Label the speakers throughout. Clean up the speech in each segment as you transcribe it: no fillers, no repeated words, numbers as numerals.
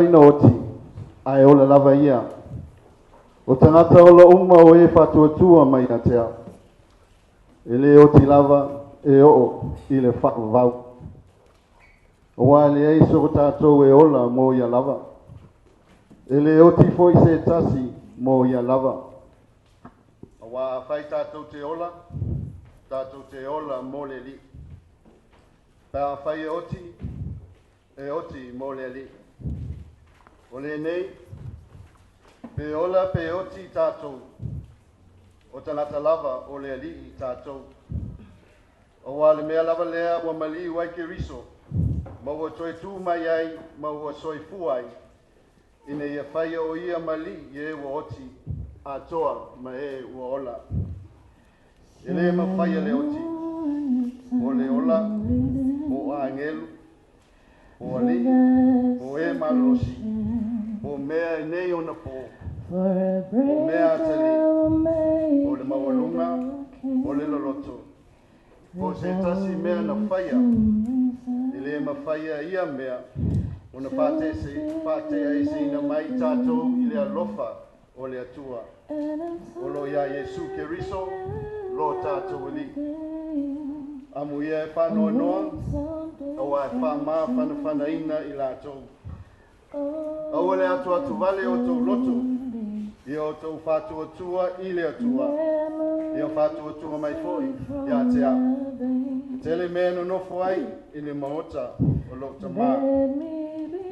Speaker 1: Inoti, ai ola lava ia. O tangata ola uma o e whatuatua mai na tea. E le oti lava e o i le whakavau. O wā le ei soko tātou e ola mō ia lava. E le oti foi se tasi mō ia lava. O wā whai tātou te ola mō le li. Pā whai e oti mō le li. O le nei, pe ola pe oti tātou, o tanata lava o le li i tātou. O wā le mea lava lea wa mali wai ke riso, ma ua toi tū mai ai, ma ua soi fu ai, ina ia whai o ia mali i e wa oti a toa ma e ua ola. E le ma whai le oti, o le ola, o a ngelu, o ali, o e marosi, o mea nei ona po, o mea atali, o le mawalunga, o le loloto. O se tasi mea na whaia, i le ma whaia ia mea, o na pate ai se ina mai tātou i le alofa o le atua. O lo ia Yesu ke riso, lo tātou li. Amu ia e whanoa noa, o ai whamā whanaina i lātou. Au le atu atu vale o tau loto, i o tau whātua tua i le atua, i o whātua tua mai foi, i a te a. Tele mea no nofo ai, i le maota o lo ta mā.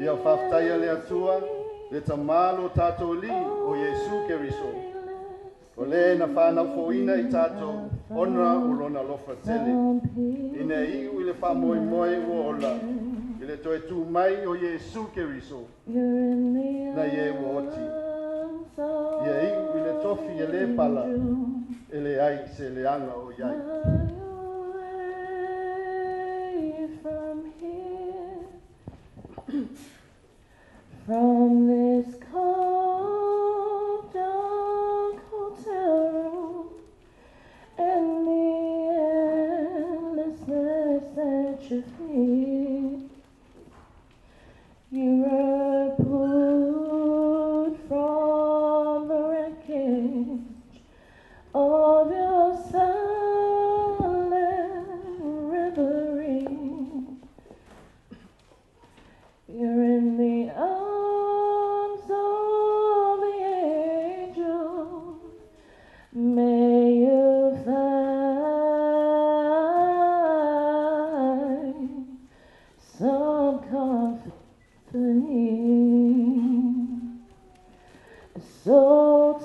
Speaker 1: I o whaftaia le atua, le ta mālo tātou li o Yesu ke riso. O le na whanau foina i tātou, ona o lona lofa tele. Ina iu i le Moimoi o ola, i le toe tū mai o Yesu ke riso, na ie o oti. Ia iu i le tofi e le pala, e le ai se le anga o iai.
Speaker 2: From this cold, dark hotel room and the endlessness that you feel, you were pulled from the wreckage of your silent reverie. You're in the arms of the angel. May you find some comfort. So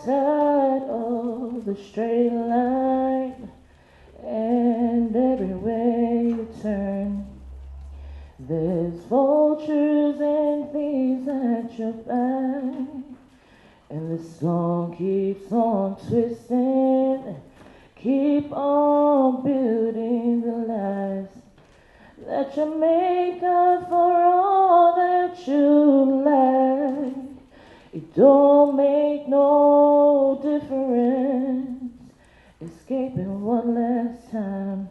Speaker 2: tired of the straight line, and everywhere you turn, there's vultures and thieves at your back, and the song keeps on twisting, keep on building the lies that you make up for all that you lack. It don't make no difference escaping one last time.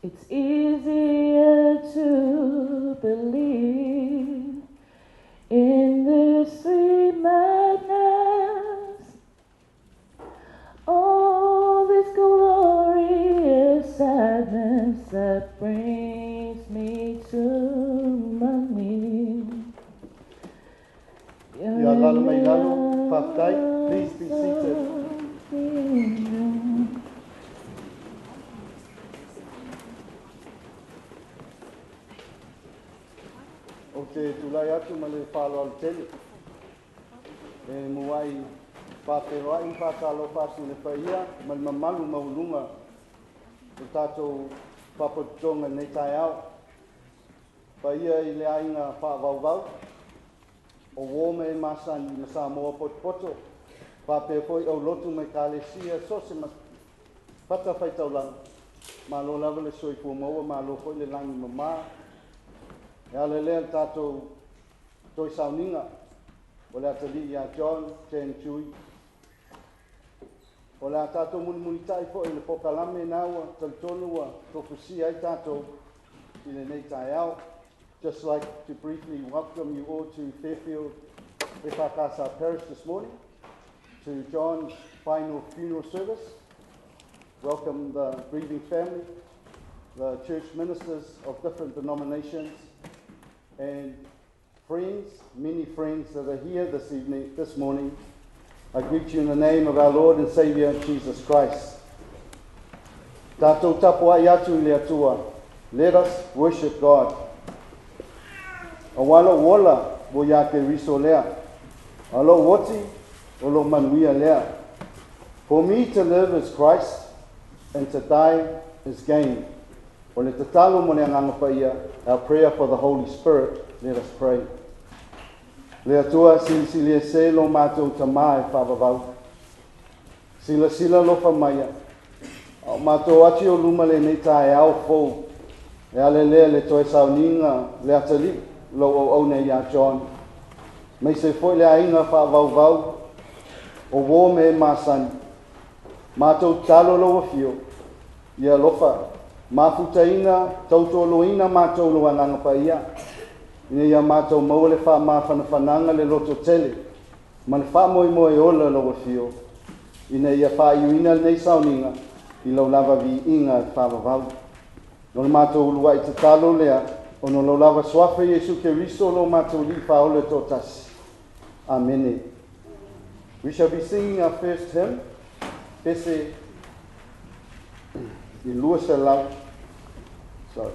Speaker 2: It's easier to believe in this sweet madness, all this glorious sadness that brings me to my knees.
Speaker 1: Ya lalo mai lalo, whaftai, please be seated. O te tulai atu ma le whalo al tele. E muai whawheroai whakalo whasu le whaia, ma le mamalu maulunga. O tātou whapotonga nei tai au. Whaia i le ainga whavauvau. O wome e masani na sa moa potpoto. Whape foi au lotu mai kālesia sose ma whata whaitau lang. Ma lo lava le soifu maua, ma lo foi le langi mama. E ale lea tātou toi sauninga. O le atali ia John, Chui. O le tātou muni tai foi le pokalame naua, talitonu ua, tokusi ai tātou i le nei tai au. Just like to briefly welcome you all to Fairfield EFKS Parish this morning, to John's final funeral service. Welcome the grieving family, the church ministers of different denominations, and friends, many friends that are here this morning. I greet you in the name of our Lord and Saviour, Jesus Christ. Tātou tapu ai atu le atua. Let us worship God. Awalo wola wo ya ke riso lea. Alo woti olo manuia lea. For me to live is Christ, and to die is gain. O le tatalo mo le angangapaia, our prayer for the Holy Spirit, let us pray. Le atua sili se lo mātou tamai whawawau. Sila lo whamaya. O mātou ati o luma le nei tae au fōu. E ale le toe sauninga le atali lo o nei a John. Mei se foi le ainga whawawau. O wō me māsani. Mātou talo lo wafio. Ia lofa. Mafutaina, tautoloina mātou lo angangapa ia. Ina ia mātou maua le wha mawhanawhananga le loto tele. Ma le wha moimoi ola lo wafio. Ina ia wha iuina nei sauninga. I lau lava vi inga whawawau. No le mātou ulua i te talo lea. O no lau lava swafa Yesu ke riso lo mātou li whaole tō tasi. Amen. We shall be singing our first hymn. Pese I lua se lau. So,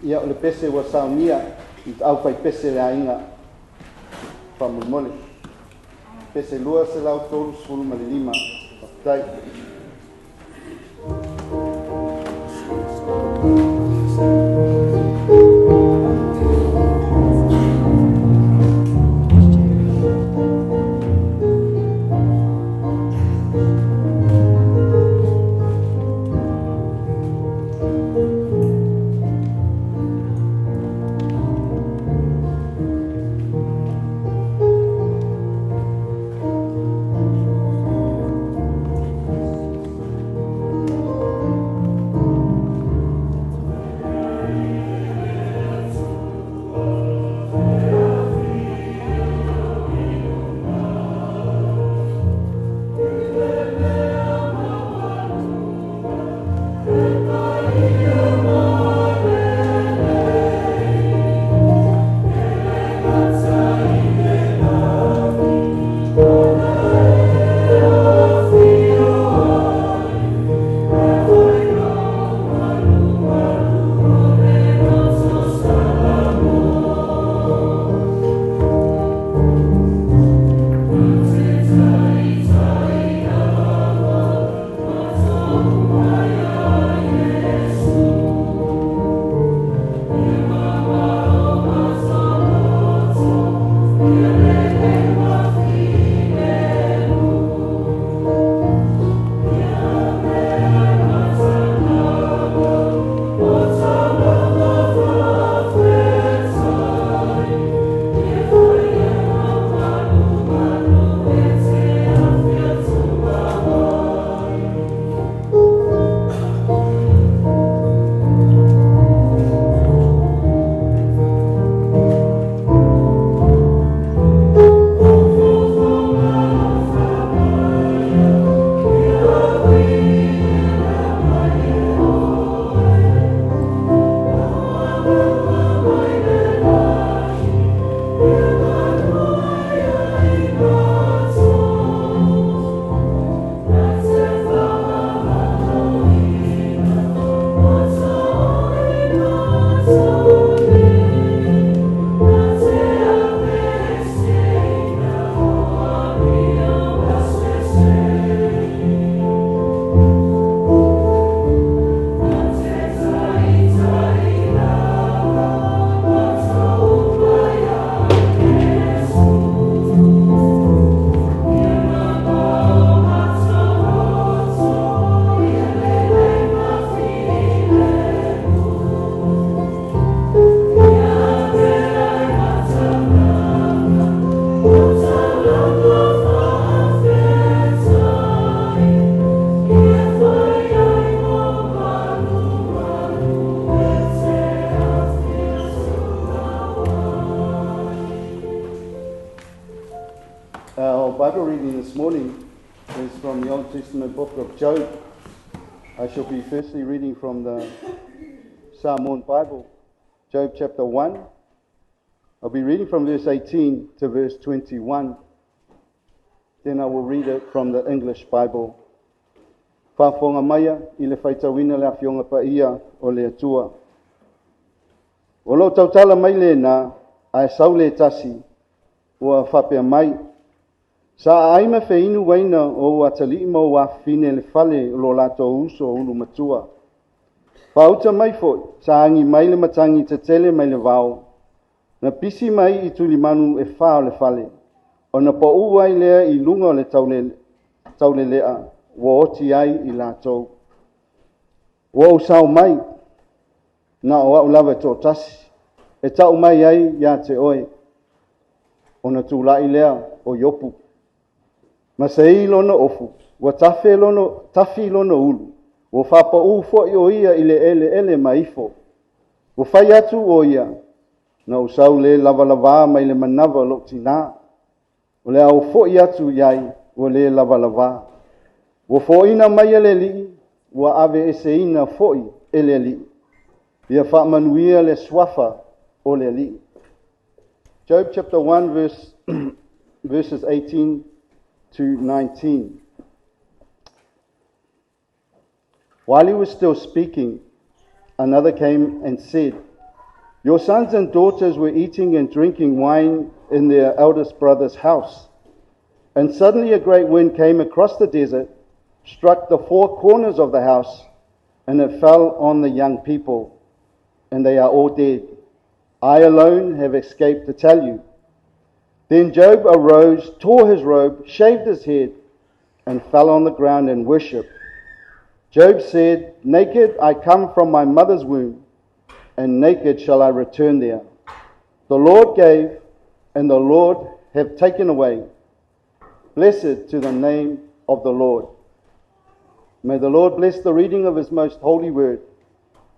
Speaker 1: ia o le pese wa saunia. I au pai pese le ainga. Whamulmole. Pese lua se lau tolu sulu ma le lima. Tai. Bible reading this morning is from the Old Testament book of Job. I shall be firstly reading from the Samoan Bible, Job chapter 1. I'll be reading from verse 18 to verse 21. Then I will read it from the English Bible. Whawhonga maia I le whaitawina le awhionga pa ia o le atua. O lo tautala mai le na ai sau le tasi ua whapea mai. Sa aima feinu waina o atali mo wa fine le fale lo lato uso o ulu matua. Pauta mai foi, sa angi mai le matangi te tele mai le vao. Na pisi mai I tuli manu e whao le fale. O na po uwai lea I lunga le taule lea, wa oti ai I lato. Wa usau mai, na o au lava to tasi. E tau mai ai ya te oe. O na tūlai lea o yopu. Ma sei lono ofu, wa tafi lono ulu, wa whapa ufo I o ia I le ele maifo. Wa whai atu o ia, na usau le lava mai le manava lo tina. O le au fo I atu iai, o le lava. Wa fo ina mai ele li, wa ave ese ina fo I ele li. Ia wha manuia le swafa o le li. Job chapter 1 verses 18 to 19. While he was still speaking, another came and said, Your sons and daughters were eating and drinking wine in their eldest brother's house. And suddenly a great wind came across the desert, struck the four corners of the house, and it fell on the young people, and they are all dead. I alone have escaped to tell you. Then Job arose, tore his robe, shaved his head, and fell on the ground and worshipped. Job said, Naked I come from my mother's womb, and naked shall I return there. The Lord gave, and the Lord have taken away. Blessed to the name of the Lord. May the Lord bless the reading of his most holy word,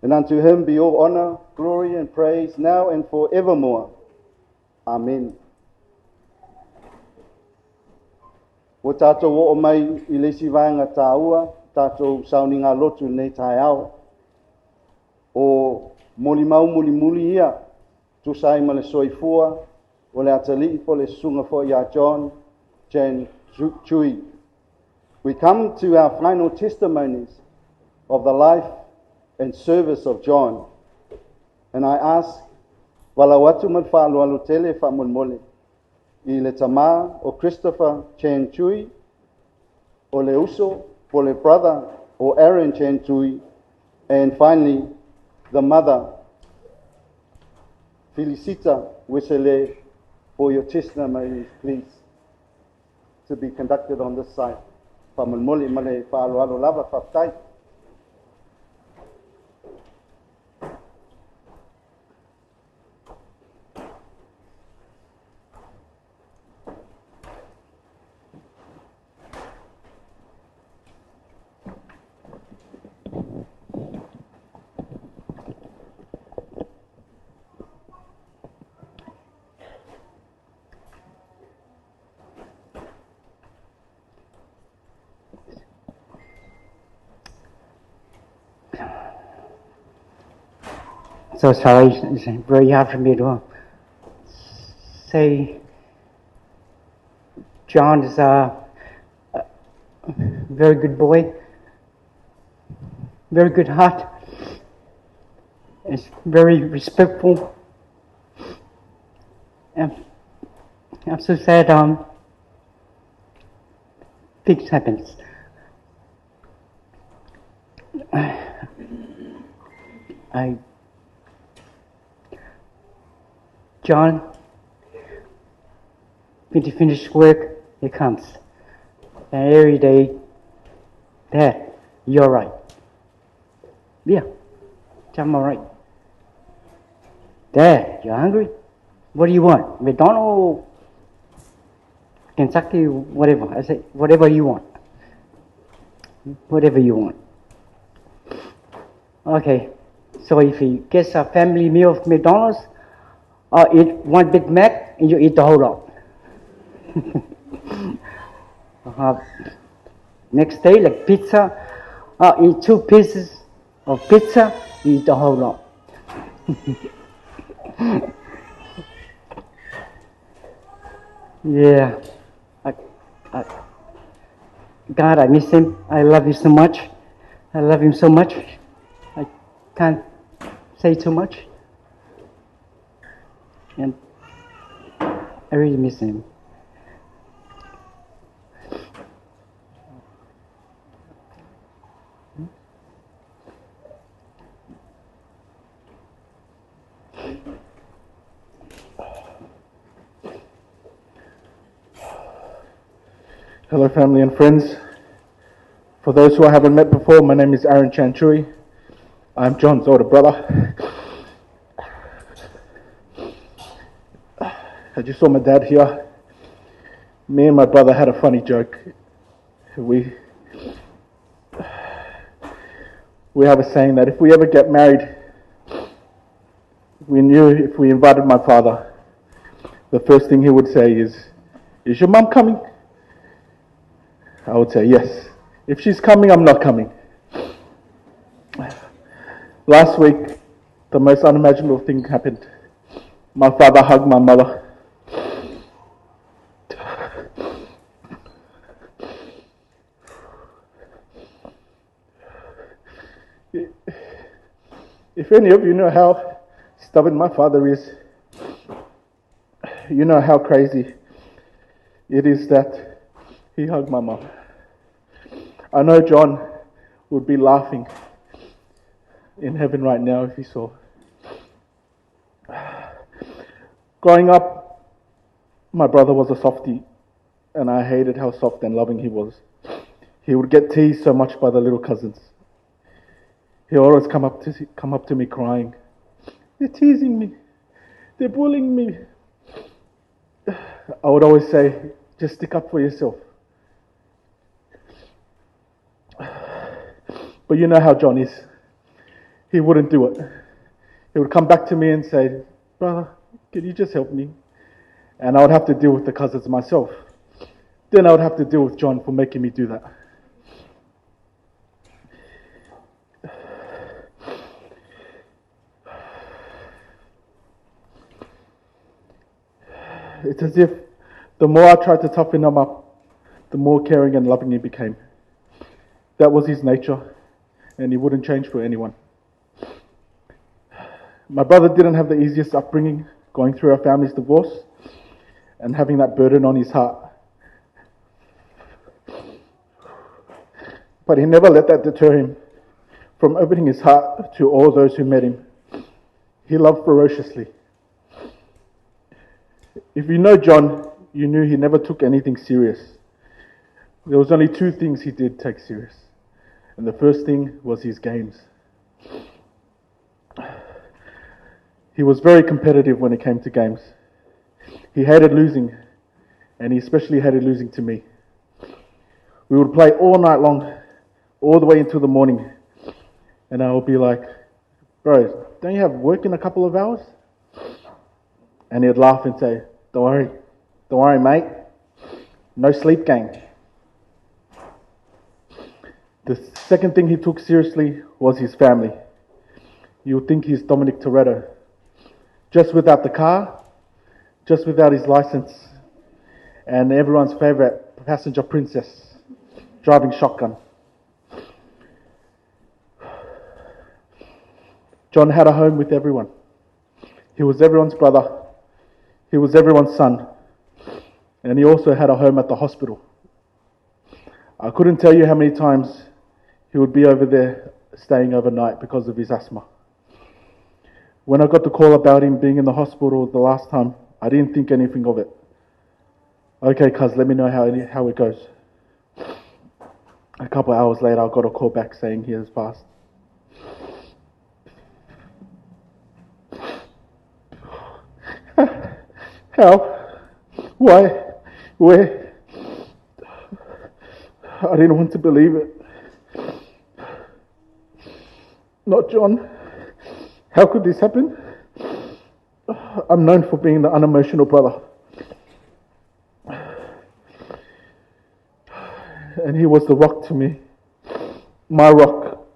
Speaker 1: and unto him be all honor, glory, and praise, now and forevermore. Amen. O tātou o mai I lesi vāenga tāua, tātou sauninga lotu nei tai au. O moli muli ia, tu sai ma le soifua, o le atali po le sunga fo ia John, Jan, Chui. We come to our final testimonies of the life and service of John. And I ask, walawatu man whaalualu tele whamulmole. I le tama o Christopher Chan Chui, o le uso, for le brother o Aaron Chan Chui, and finally the mother, Felicita Wesele, for your testimonies, please, to be conducted on this side. Whamulmole male whaalualu lava whaptai.
Speaker 3: So sorry, it's very hard for me to say. John is a very good boy, very good heart. Is very respectful. And I'm so sad. Things happens. John, when he finishes work, he comes. And every day, Dad, you're right. Yeah, I'm all right. Dad, you're hungry? What do you want? McDonald's, Kentucky, whatever. I say, whatever you want. Whatever you want. Okay, so if he gets a family meal of McDonald's, I'll eat one Big Mac and you eat the whole lot. Next day, like pizza, eat 2 pieces of pizza, eat the whole lot. Yeah, God, I miss him. I love you so much. I love him so much. I can't say too much. And I really miss him.
Speaker 4: Hello family and friends. For those who I haven't met before, my name is Aaron Chui. I'm John's older brother. I just saw my dad here. Me and my brother had a funny joke. We have a saying that if we ever get married, we knew if we invited my father, the first thing he would say is your mum coming? I would say, yes. If she's coming, I'm not coming. Last week, the most unimaginable thing happened. My father hugged my mother. If any of you know how stubborn my father is, you know how crazy it is that he hugged my mom. I know John would be laughing in heaven right now if he saw. Growing up, my brother was a softie, and I hated how soft and loving he was. He would get teased so much by the little cousins. He always come up to me crying. They're teasing me. They're bullying me. I would always say, just stick up for yourself. But you know how John is. He wouldn't do it. He would come back to me and say, brother, can you just help me? And I would have to deal with the cousins myself. Then I would have to deal with John for making me do that. It's as if the more I tried to toughen him up, the more caring and loving he became. That was his nature, and he wouldn't change for anyone. My brother didn't have the easiest upbringing, going through our family's divorce and having that burden on his heart. But he never let that deter him from opening his heart to all those who met him. He loved ferociously. If you know John, you knew he never took anything serious. There was only 2 things he did take serious. And the first thing was his games. He was very competitive when it came to games. He hated losing, and he especially hated losing to me. We would play all night long, all the way until the morning. And I would be like, bro, don't you have work in a couple of hours? And he'd laugh and say, don't worry mate, no sleep gang. The second thing he took seriously was his family. You would think he's Dominic Toretto. Just without the car, just without his license, and everyone's favourite passenger princess, driving shotgun. John had a home with everyone. He was everyone's brother. He was everyone's son. And he also had a home at the hospital. I couldn't tell you how many times he would be over there staying overnight because of his asthma. When I got the call about him being in the hospital the last time, I didn't think anything of it. Okay, cuz, let me know how it goes. A couple of hours later, I got a call back saying he has passed. How? Why? Where? I didn't want to believe it. Not John. How could this happen? I'm known for being the unemotional brother. And he was the rock to me, my rock.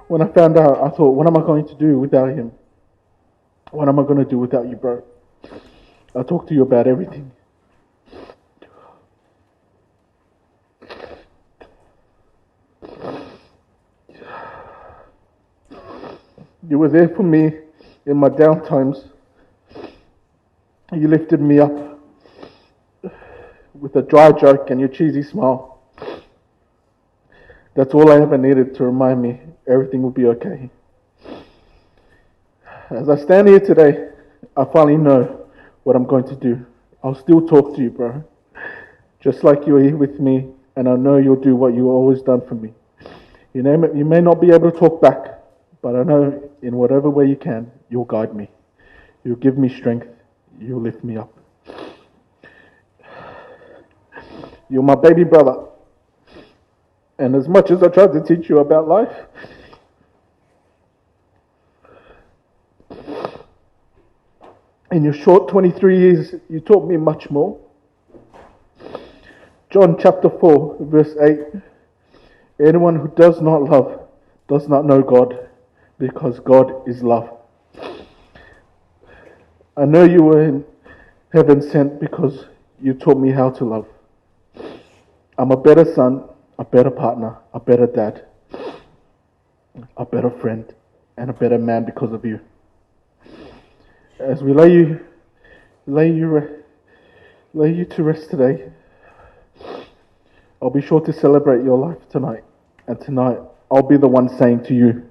Speaker 4: When I found out, I thought, what am I going to do without him? What am I going to do without you, bro? I'll talk to you about everything. You were there for me in my down times. You lifted me up with a dry joke and your cheesy smile. That's all I ever needed to remind me everything will be okay. As I stand here today, I finally know what I'm going to do. I'll still talk to you, bro. Just like you are here with me, and I know you'll do what you've always done for me. You may not be able to talk back, but I know in whatever way you can, you'll guide me. You'll give me strength. You'll lift me up. You're my baby brother. And as much as I tried to teach you about life, in your short 23 years, you taught me much more. John chapter 4, verse 8. Anyone who does not love does not know God, because God is love. I know you were in heaven sent because you taught me how to love. I'm a better son, a better partner, a better dad, a better friend, and a better man because of you. As we lay you to rest today, I'll be sure to celebrate your life tonight. And tonight, I'll be the one saying to you,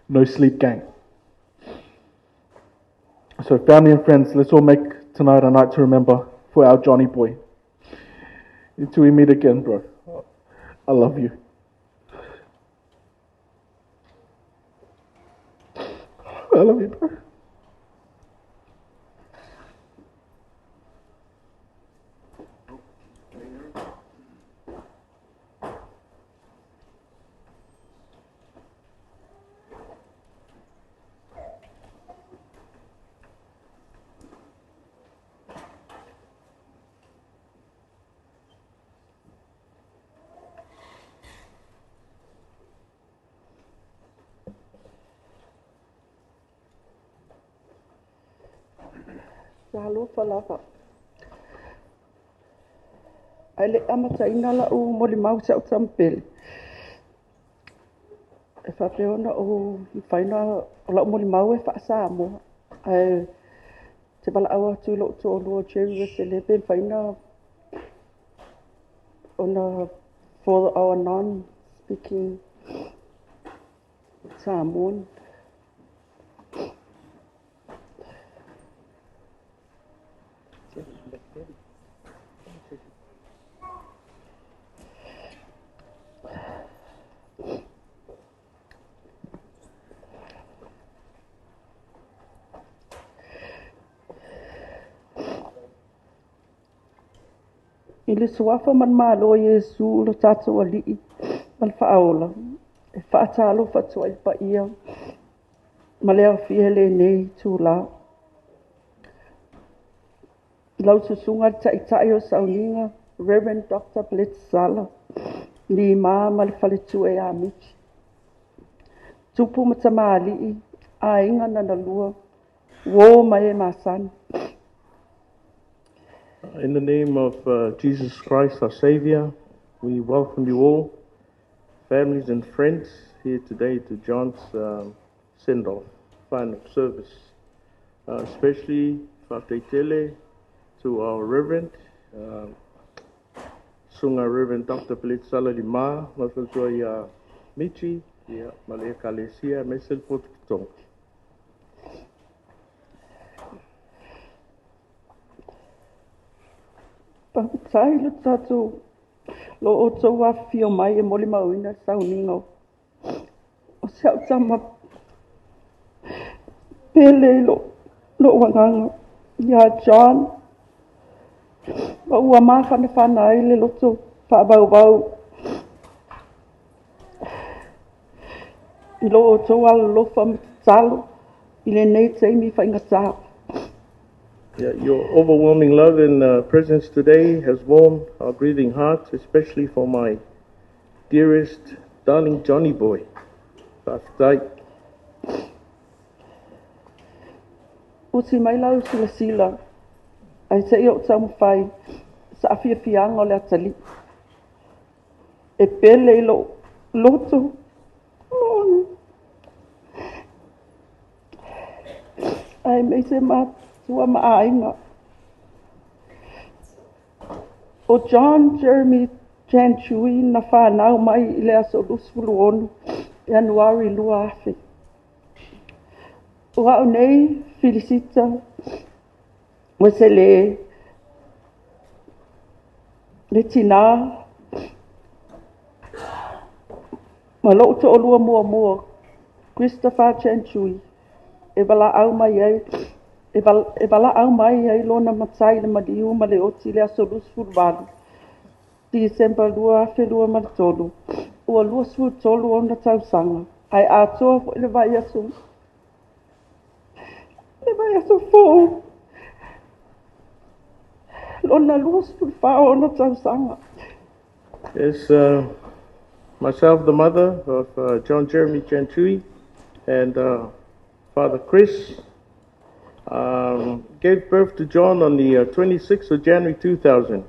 Speaker 4: no sleep, gang. So family and friends, let's all make tonight a night to remember for our Johnny boy. Until we meet again, bro. I love you. I love you, bro.
Speaker 5: Salo falava. Ai amata ina la o moli mau sa utampele. E fa peona o faina o la moli mau e fa sa mo. Ai te bala awa tu lo to lo cherry with the lebe faina on for our non speaking Samoan. Ile suafa man malo Yesu lo tatu ali mal faola e faatalo fatu ai pa ia malea fiele nei tula lau susunga tai o sauninga Reverend Dr. Blitzala ni mal faletu e amici tupu matamali a inga na lua wo mai masan.
Speaker 6: In the name of Jesus Christ, our Savior, we welcome you all, families and friends, here today to John's send-off, final service. Especially Peteli, to our Reverend, Sunga Reverend Dr. Blitzala Lima, Mafaljoya Michi, Malaya Kalesia, Mesel Potong.
Speaker 5: Papai lo tatu lo oto wa fio mai e moli mauina sauningo. O se au tama pele lo wanganga ya John. Wa ua mafana fana ile loto fa bau. Ilo oto wa lo fam talo ile nei te mi fa ingata.
Speaker 6: Yeah, your overwhelming love and presence today has warmed our grieving hearts, especially for my dearest, darling Johnny boy, whaatai.
Speaker 5: Usi mai lau sila sila. Ai se i o tamu whai. Sa awhia whianga o le atali. E pele i lo loto. Ai mei se matua maainga. O John Jeremy Chui na whanau mai i le aso lusfulu onu. Januari lua afe. Ua o nei Felicita. Wese le tina. Ma lo to olua mua. Christopher Chui. E wala au mai ai. E wala au mai ai lona matai le madiu ma le oti le aso lusfulu walu. December lua afe lua maritolu. Ua lua sulu tolu ona tausanga. Ai atoa le vai aso. Le vai aso fo. Lona lua sulu whao ona tausanga.
Speaker 6: Yes, myself, the mother of John Jeremy Chui, and Father Chris, gave birth to John on the 26th of January 2000.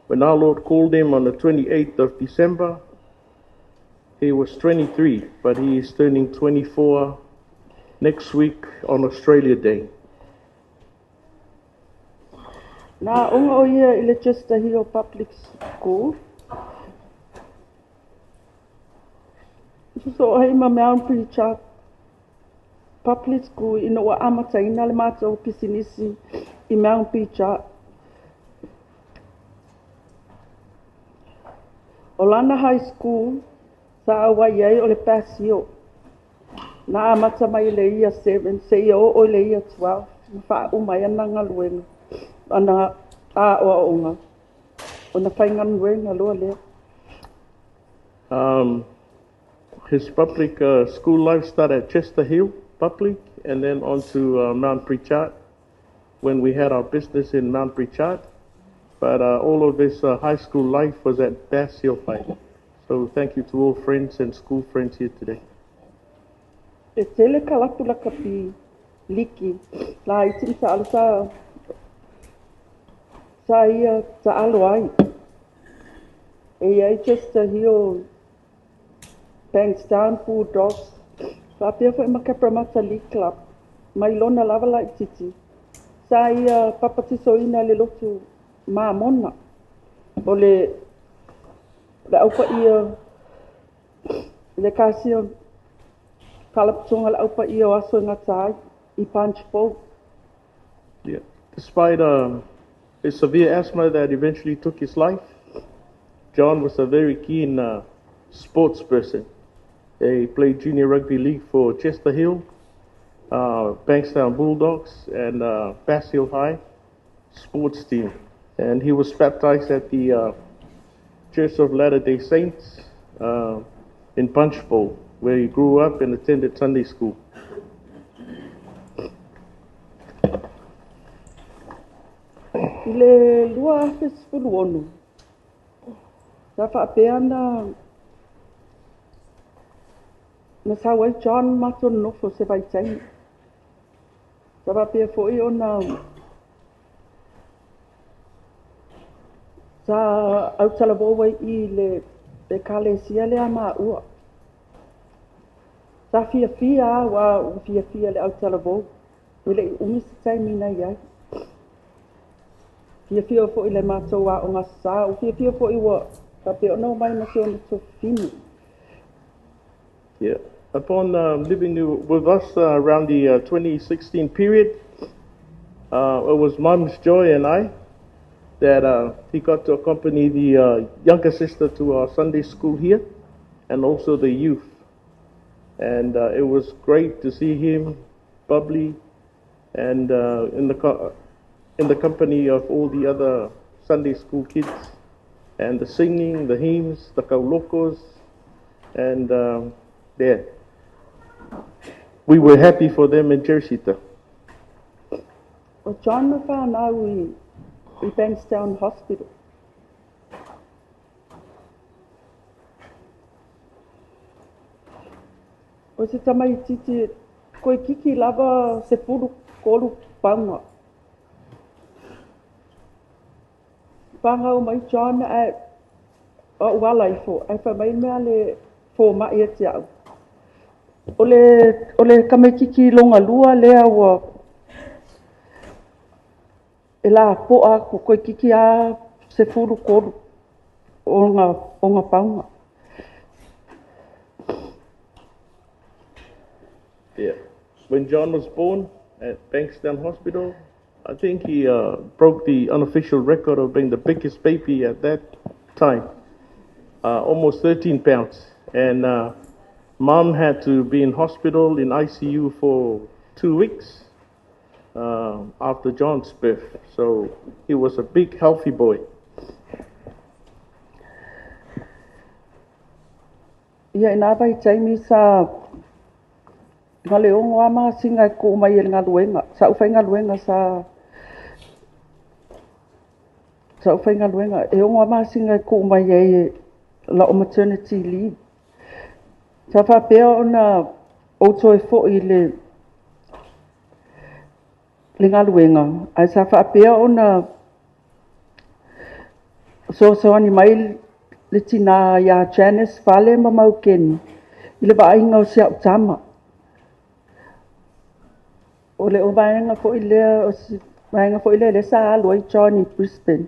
Speaker 6: When our Lord called him on the 28th of December, he was 23, but he is turning 24 next week on Australia Day.
Speaker 5: Nā unga o ia I le Chester Hill Public School. So ai ma Mount Preacher Public School ina ua amata ina le mātou pisinisi I Mount Preacher. Olana High School sa awa iai o le pasio. Nā amata mai le ia 7, se ia o le ia 12. Wha umai ana ngaluenga. Ana a o onga. Ona whainga nuenga loa lea.
Speaker 6: His public school life started at Chester Hill Public and then on to Mount Preacher when we had our business in Mount Preacher. But all of his high school life was at Bass Hill High. So thank you to all friends and school friends here today.
Speaker 5: E tele kalapu la kapi liki la itim sa alu sa ia sa alu ai. E ai Chester Hill Bankstown Bulldogs. Sa pia foi makapramata League Club. Mai lona lava la ititi. Sa ia papatiso ina le lotu mamona. O le aupa ia le kasio kalaptonga le aupa ia o aso ngatai I punch bowl.
Speaker 6: Yeah. Despite a severe asthma that eventually took his life, John was a very keen sports person. He played junior rugby league for Chester Hill, Bankstown Bulldogs, and Bass Hill High sports team. And he was baptized at the Church of Latter-day Saints in Punchbowl, where he grew up and attended Sunday school.
Speaker 5: Le lua festival onu. Sa whaapea na sawai John maton nofo se vai taimi. Sa whaapea foi ona sa au talawoi I le kalesia le ama ua. Sa fia wa fia le au talawoi. Ile umis taimi na iai. Fia fo ile mātou a o ngā sā, o fia fo I wa, ka pe o nau mai na se o na tō whinu.
Speaker 6: Yeah. Upon living with us around the 2016 period, it was Mom's joy and I that he got to accompany the younger sister to our Sunday school here and also the youth. And it was great to see him bubbly and in the company of all the other Sunday school kids, and the singing, the hymns, the kaulokos, and there. We were happy for them in Jersita.
Speaker 5: O John na whanau I Bankstown Hospital. O se tamai titi koe kiki lava se furu kolu panga. Panga o mai John o wala ifo. Ai fa mai mea le fo mai e te au. O le kame kiki longa lua lea ua e la poa ko koe kiki a se furu kolu o nga panga.
Speaker 6: Yeah. When John was born at Bankstown Hospital, I think he broke the unofficial record of being the biggest baby at that time, almost 13 pounds. And Mom had to be in hospital in ICU for 2 weeks after John's birth. So he was a big, healthy boy.
Speaker 5: Ia ina vai taimi sa nga le ongo ama singa ko mai ngā luenga. Sa ufai ngā luenga sa ufai ngā luenga. E ongo ama singa ko mai e la o maternity leave. Sa whapea ona o e fo i le ngā luenga. Ai sa whapea ona so ani mai le tina ia Janice Vale ma mau keni. I le vainga o sia utama. O le o vainga fo i le sa aloi Johnny Brisbane.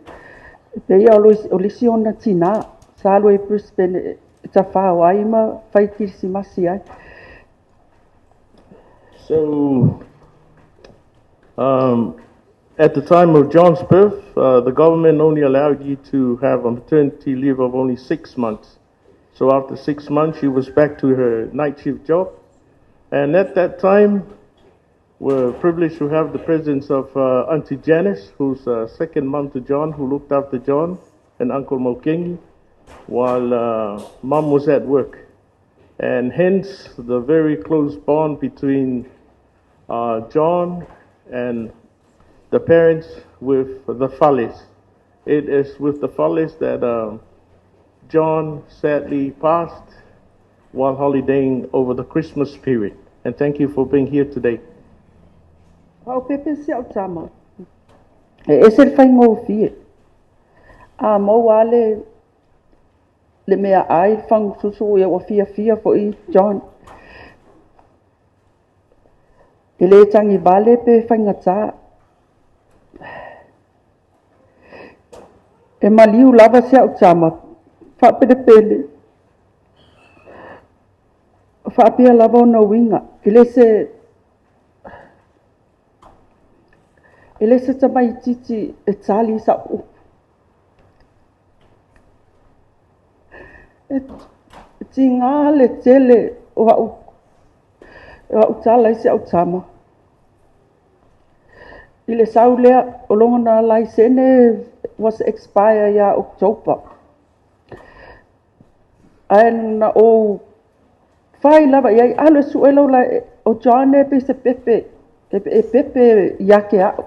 Speaker 5: Pe ia o le si ona tina sa aloi Brisbane ta whao ai ma whai kirisi masi ai.
Speaker 6: So, at the time of John's birth, the government only allowed you to have a maternity leave of only 6 months. So after 6 months, she was back to her night shift job. And at that time, we're privileged to have the presence of Auntie Janice, who's second mom to John, who looked after John, and Uncle Mokengi, while Mom was at work. And hence, the very close bond between John and the parents with the Falles. It is with the Falles that John sadly passed while holidaying over the Christmas period. And thank you for being here today.
Speaker 5: Au pepe se au tama. E se fai ngō fie. A mau ale le mea ai fang susu e o fia fo i John. E le tangi vale pe fai ngata. E maliu lava se au tama. Fa pede pele. Fa pia lava o na winga. Ele se tamai titi e tali sa u. E tinga le tele o au tala se au tama. Ile saulea o longa na laisene was expire ya October. Ana o fai lava ia alo suelo la o John e pe se pepe e pepe yake au.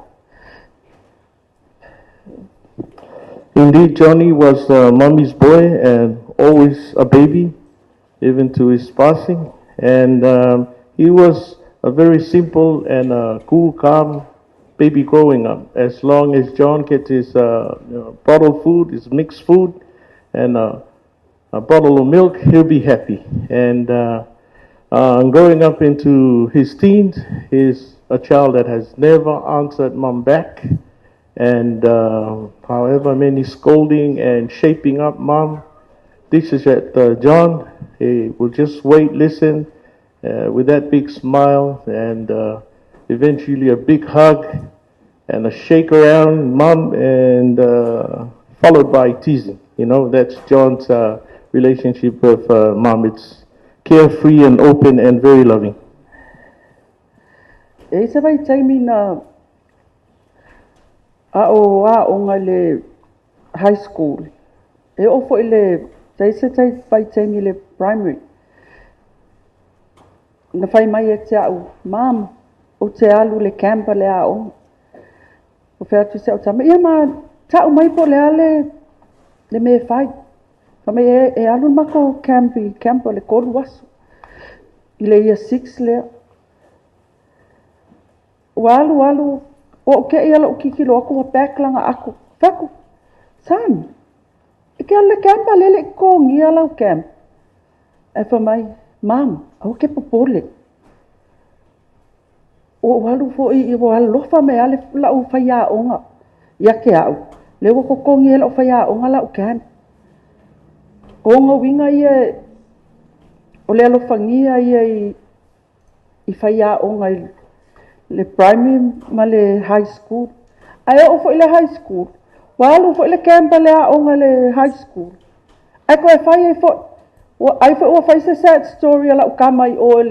Speaker 6: Indeed, Johnny was Mommy's boy and always a baby, even to his passing. And he was a very simple and cool, calm baby growing up. As long as John gets his bottled food, his mixed food, and a bottle of milk, he'll be happy. And growing up into his teens, he's a child that has never answered Mom back. And however many scolding and shaping up Mom dishes at John, he will just wait, listen with that big smile, and eventually a big hug and a shake around Mom, and followed by teasing. You know, that's John's relationship with Mom. It's carefree and open and very loving.
Speaker 5: E se vai taimi na a onga le high school. E ofo ile se vai taimi le primary. Na fai mai e te au, Mam, o te alu le camper le a onga. O whea tu se au tama, ia ma tau mai po le ale le me fai. Fa mai e alu mako camper le koru wasu. I le ia 6 lea. Walu, o ke ia lo kiki lo aku paklanga aku. Faku, son, ike ale kampa lele ko ngia lau kam. E fa mai, mam, au ke popole. O walu fo I walu lofa me ale lau faya onga. Ia ke au. Lewa ko kongi lau faya onga lau kan. Onga winga ia o le alo fangia ia I faya onga le primary ma le high school. Ai o fo le high school. Walu fo le kampa le onga le high school. Ai ko e faya fo ai fo o fai se sad story lau kamai o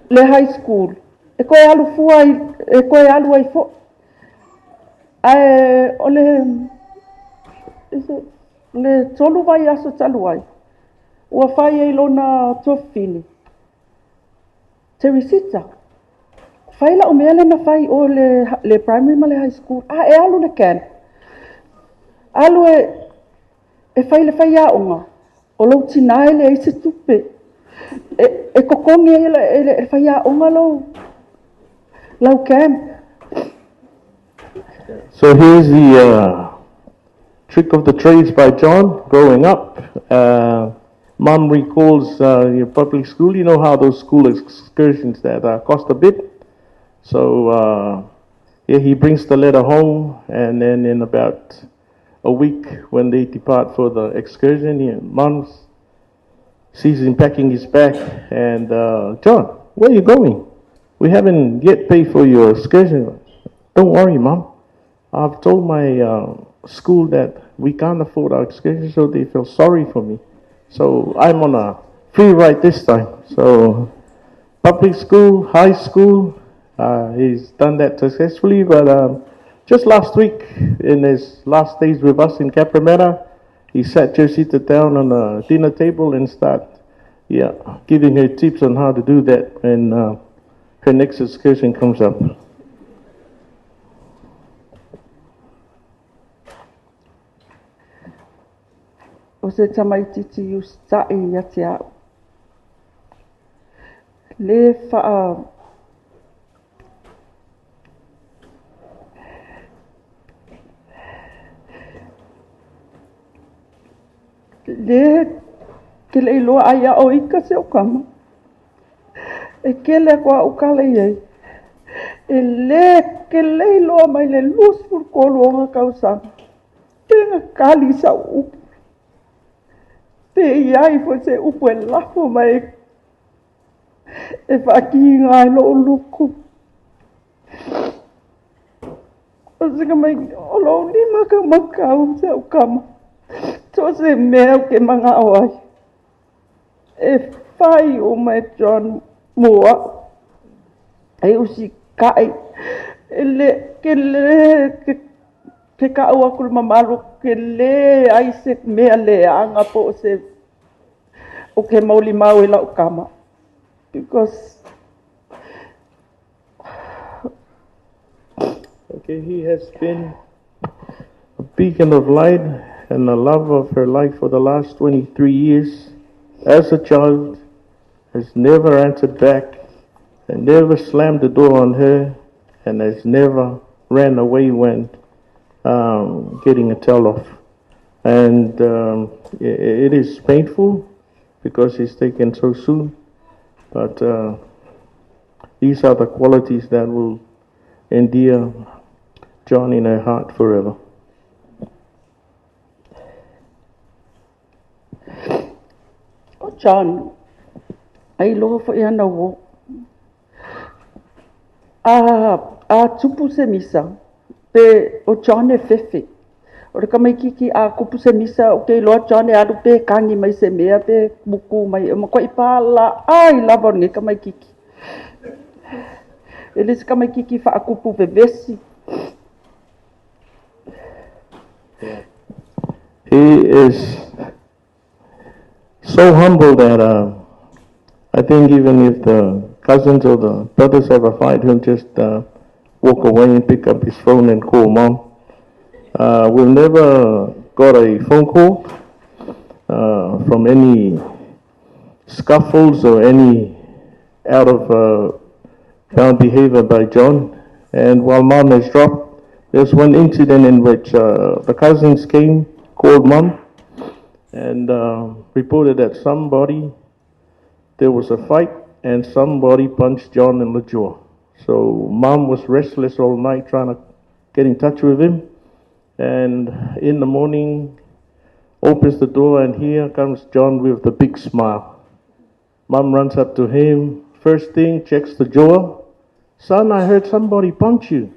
Speaker 5: le high school. E koe alu fua e koe alu ai fo. Ai o le tolu vai aso talu ai. Ua fai e lona tofini. Teresita. Fai la o mea le na fai o le primary ma le high school. E alu le can. Alu e fai le fai a onga. O lo tinae le eise tupe. E kokongi e fai a onga lau camp.
Speaker 6: So here's the trick of the trades by John growing up. Mum recalls your public school. You know how those school excursions that cost a bit. So yeah, he brings the letter home, and then in about a week when they depart for the excursion, Mum sees him packing his bag, and John, where are you going? We haven't yet paid for your excursion. Don't worry, Mum. I've told my school that we can't afford our excursion, so they feel sorry for me. So I'm on a free ride this time. So public school, high school, he's done that successfully. But just last week, in his last days with us in Cabramatta, he sat Josita down on a dinner table and started giving her tips on how to do that when her next excursion comes up.
Speaker 5: O se tamaititi ustai ia te au. Le faa le ke le iloa aia o ika se o kama. E ke le kua ukala iei. E le ke le iloa mai le lusfur koluonga kausanga. Tenga kali sa upu. Pe iai fo se upu e lafo mai e whaki ngai lo luku. O se ka mai o lo lima ka makau se o kama. So se mea ke manga oai. E whai o mai John mua. E usi kai. E le ke le ke ka ua kul mamalu ke le ai se mea le anga po se o ke mauli mau e lau kama. Because
Speaker 6: okay, he has been a beacon of light and the love of her life for the last 23 years. As a child, has never answered back and never slammed the door on her and has never ran away when getting a tell-off. And it is painful because he's taken so soon. But these are the qualities that will endear John in her heart forever.
Speaker 5: o John, ai loho fo i ana wo. A tupu se misa. Pe o John e fefe. O re kamaikiki a kupu se misa o kei loa John e alu pe kangi mai se mea pe buku mai. O makoi pala ai lava nge kamaikiki. Ele se kamaikiki fa a kupu vevesi.
Speaker 6: He is so humble that I think even if the cousins or the brothers have a fight, he'll just walk away and pick up his phone and call Mom. We've never got a phone call from any scuffles or any out of bound behavior by John. And while Mom has dropped, there's one incident in which the cousins came, called Mom, and reported that there was a fight, and somebody punched John in the jaw. So Mom was restless all night trying to get in touch with him. And in the morning, opens the door, and here comes John with the big smile. Mom runs up to him. First thing, checks the jaw. Son, I heard somebody punch you.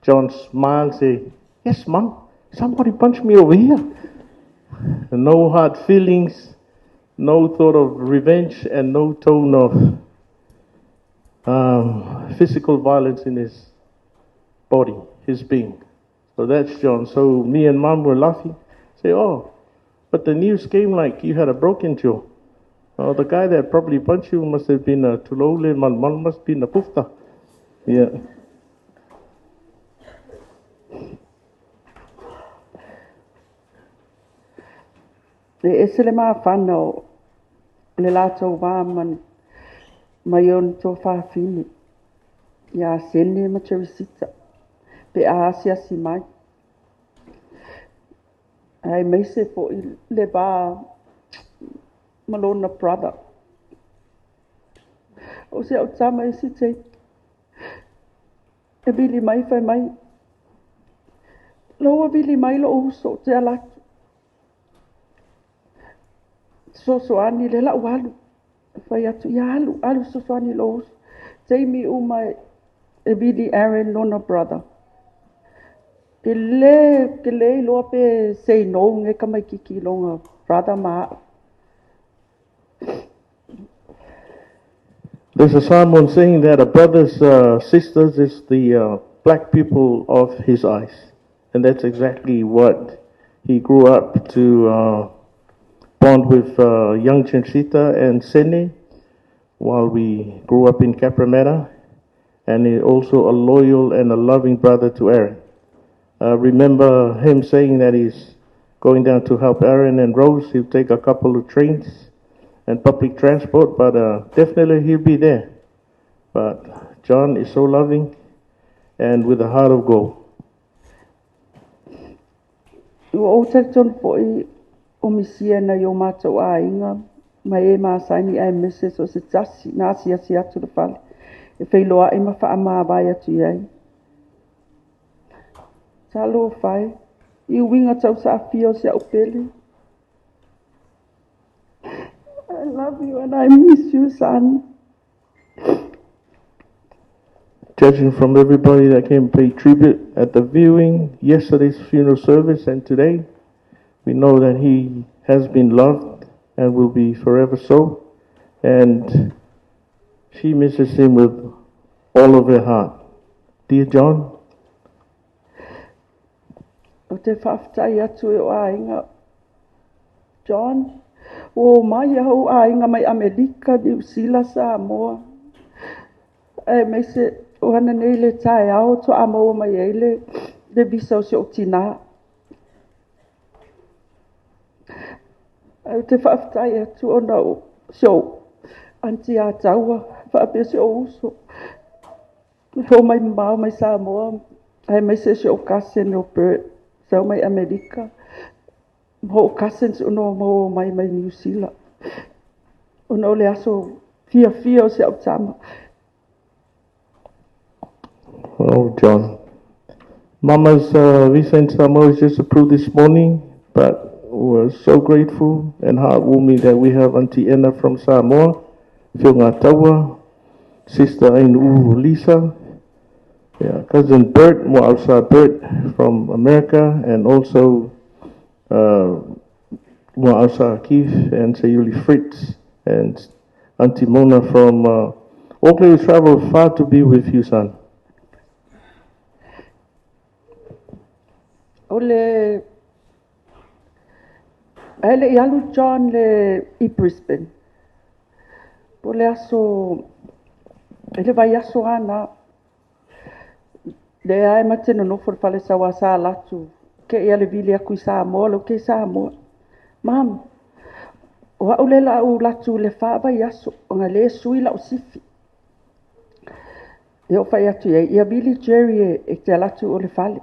Speaker 6: John smiles, say, yes, Mom, somebody punched me over here. And no hard feelings, no thought of revenge, and no tone of physical violence in his body, his being. So that's John. So me and Mom were laughing. Say, oh, but the news came like you had a broken jaw. The guy that probably punched you must have been a Tulole, man must have been a Pufta. Yeah.
Speaker 5: Le esele mā whanau, le lātou wāman, mai on tō whāwhine. Ia sene ma terisita, pe a asiasi mai. Ai meise po I le wā malona brother. O se au tama isi te. E bili mai whai mai. Loa bili mai lo uso te alatu. Sosoani le la walu. Whai atu I alu sosoani lo uso. Teimi umai e bili Aaron lona brother. Ke le loa pe sei no nge kamai kiki longa brother maa.
Speaker 6: There's a sermon saying that a brother's sisters is the black people of his eyes. And that's exactly what he grew up to bond with young Chinchita and Sene while we grew up in Cabramatta. And he's also a loyal and a loving brother to Aaron. Remember him saying that he's going down to help Aaron and Rose. He'll take a couple of trains and public transport, but definitely he'll be there. But John is so loving and with a heart of gold.
Speaker 5: O taton foi o misia na yo matou ainga mai e masani ai mrs o se tasi na sia atu le fale. E feiloa e mawha ama vai atu iai. Talo fai, I winga tau sa afio se au pele. I love you and I miss you, son.
Speaker 6: Judging from everybody that came pay tribute at the viewing, yesterday's funeral service, and today, we know that he has been loved and will be forever so. And she misses him with all of her heart. Dear John,
Speaker 5: O te whaftai atu e o ainga. John, o mai au ainga mai Amerika di usila sa Samoa. E me se o hana nei le tae ao to Samoa mai eile de visa o se o tina. O te whaftai atu o na o so anti a taua whaapea se o uso. Ho mai mau mai Samoa. E me se o kasen o Bert. So mai Amerika. Ho cousins uno mo mai New Zealand. Uno le aso fia o se au tama.
Speaker 6: oh John, Mama's recent Samoa was just approved this morning, but we're so grateful and heartwarming that we have Auntie Anna from Samoa, Whiunga Taua, Sister Ainu Lisa, yeah, Cousin Bert, Moausa Bert from America, and also Moausa Keith and Sayuli Fritz, and Auntie Mona from Auckland. We traveled far to be with you, son.
Speaker 5: Ole ele ialu John le I Brisbane. Pole aso ele vai aso ana. Le ai mateno no for fale sa wasa Latu. Ke ia le vili aku Samoa, lo ke Samoa. Mam, Wa ule la u latu le whaava i aso, o ngā le sui la o sifi. E o whai atu ia Billy Jerry e te alatu o le whale.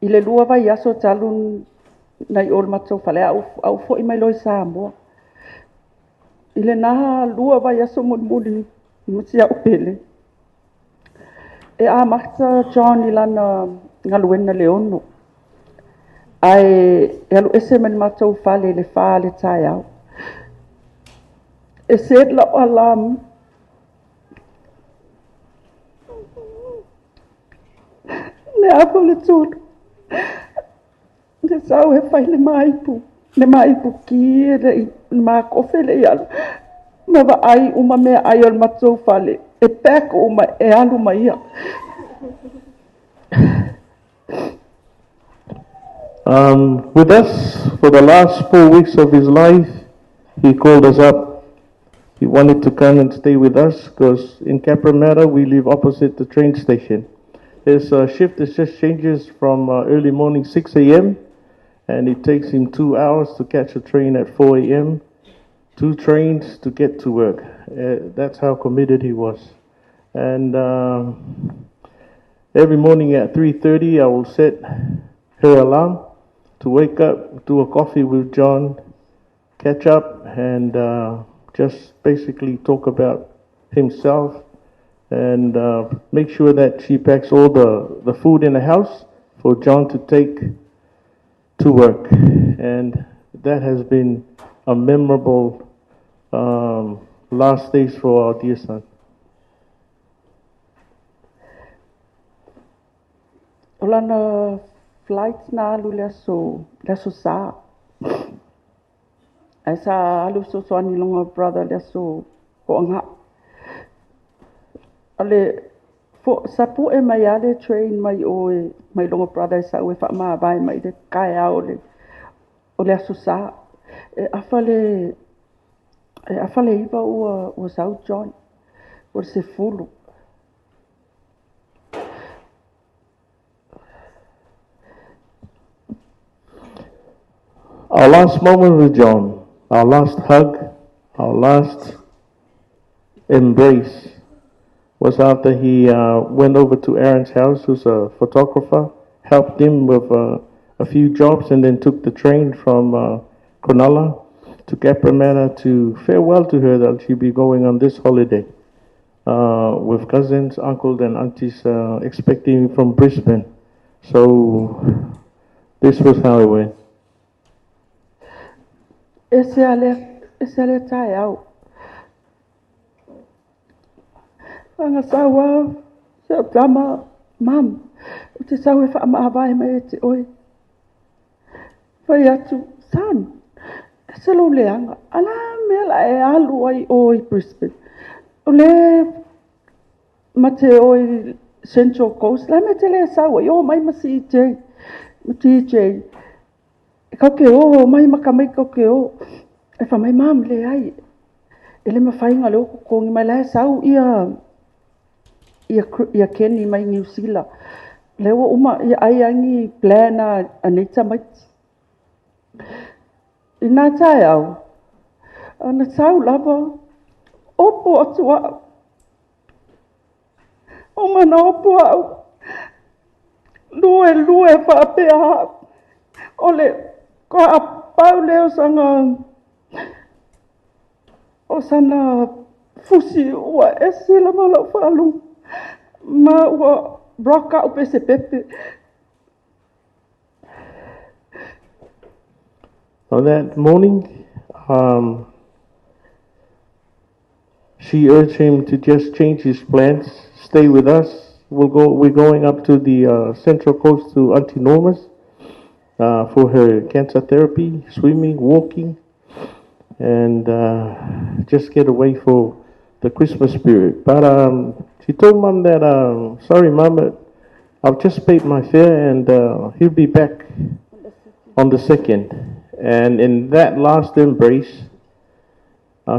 Speaker 5: I le lua vai aso talun nei o le matou whale au fo i mai loi sa mua. I le naha lua vai aso muli mati au pele. E a makta John i lana ngaluena le ono. Ai e alu ese men matou whale le whale tai au. E se la o alam. Le apo le tūru. Le sau he whai le maipu. Le maipu ki e ma kofe le alu. Ma wa ai uma mea ai o le matou whale. E pēko uma e alu mai ia.
Speaker 6: With us for the last 4 weeks of his life, he called us up. He wanted to come and stay with us because in Cabramatta we live opposite the train station. His shift is just changes from early morning 6 a.m. and it takes him 2 hours to catch a train at 4 a.m. 2 trains to get to work. That's how committed he was. And every morning at 3:30 I will set her alarm to wake up, do a coffee with John, catch up, and just basically talk about himself and make sure that she packs all the food in the house for John to take to work. And that has been a memorable last days for our dear son.
Speaker 5: Olana flights na alu le aso sa. Ai sa alu so ani longa brother le aso ko anga. Ale fo sapu e mai ale train mai o mai longa brother sa we fa ma vai mai de kai a ole aso sa. E afale iba o South John o se fulu.
Speaker 6: Our last moment with John, our last hug, our last embrace was after he went over to Aaron's house, who's a photographer, helped him with a few jobs, and then took the train from Cronulla to Cabramatta to farewell to her that she'll be going on this holiday with cousins, uncles, and aunties expecting from Brisbane. So this was how it went.
Speaker 5: Ese ale tai au. Anga sawa, sa tama, mam. Te sawe fa ma vai mai te oi. Vai atu san. Ese lo leanga. Ala mela e alu ai oi Brisbane. Ole mate oi Central Coast. La me te le sawa. Yo mai masi te. Mati te. Kau ke o, mai makamai kau ke o. E wha mai mam le ai. E le mawhainga leo kukongi mai lai sau ia Kenny mai New Zealand. Leo uma ia ai angi plana anita mai. I nā tae au. Ana sau lava. Opo atu au. O mana opo au. Lue whapea. Ole. Ko a pau leo sanga o sana fusi ua ese la mala whalu ma ua broka upe se pepe.
Speaker 6: On that morning, she urged him to just change his plans, stay with us. We're going up to the Central Coast to Auntie Norma's. For her cancer therapy, swimming, walking, and just get away for the Christmas spirit. But she told Mom that, sorry Mom, I've just paid my fare and he'll be back on the 2nd. And in that last embrace,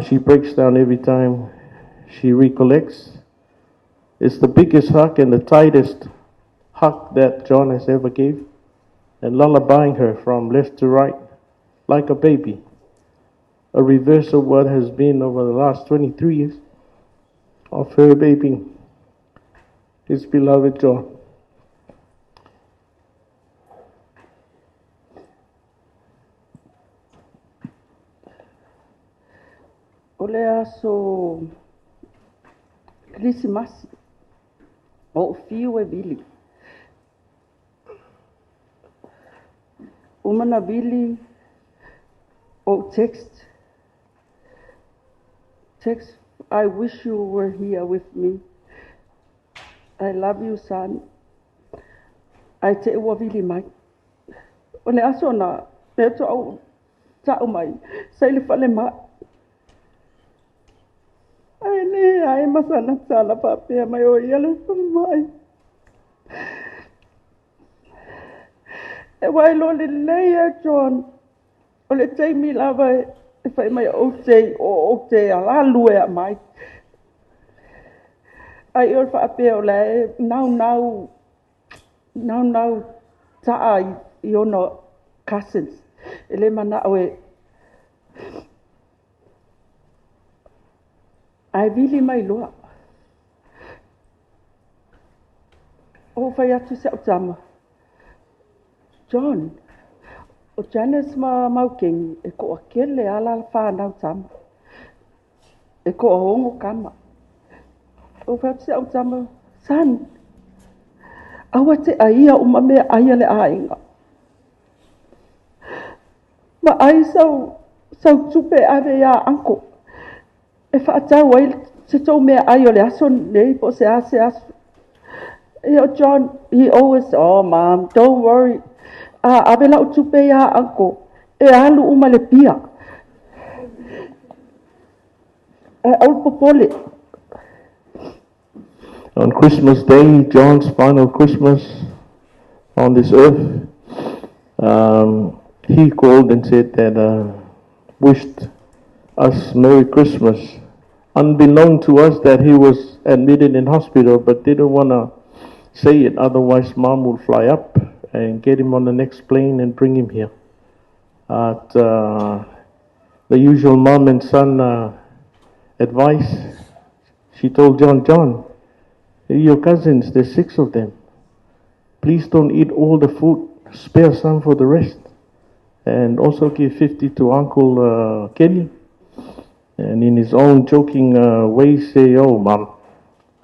Speaker 6: she breaks down every time she recollects. It's the biggest hug and the tightest hug that John has ever gave. And lullabying her from left to right like a baby, a reverse of what has been over the last 23 years of her baby, his beloved John.
Speaker 5: O le aso Krismasi o fiu e vili. O mana vili o text. I wish you were here with me. I love you, son. Ai te ua vili mai. O le aso na te au tau mai. Sai le fale mai. Ai ne ai masana tala papea mai o ia le fale mai. E wai lo le leia John. O le teimi lava e fai mai o te ala lue a mai. Ai o whaapea o le nau taa i ono cousins. E le mana o e ai vili mai loa. O whai atu se o tama. John, o Janice maukengi e ko a kele ala whanau tama. E ko a hongo kama. O whai atu se o tama. Son, awa te aia o mamea aia le ainga. Ma ai sau tupe ave ia anko. E whaatau ai se tau mea ai o le aso nei po se aso. E o John, he always, oh mom, don't worry. Ave lau tupe ia anko. E alu uma le pia. Au popole.
Speaker 6: On Christmas Day, John's final Christmas on this earth, he called and said that wished us Merry Christmas, unbeknown to us that he was admitted in hospital, but didn't want to say it, otherwise Mom would fly up and get him on the next plane and bring him here. At the usual mom and son advice, she told John, your cousins, there's 6 of them. Please don't eat all the food, spare some for the rest. And also give 50 to Uncle Kenny. And in his own joking way say, oh Mom,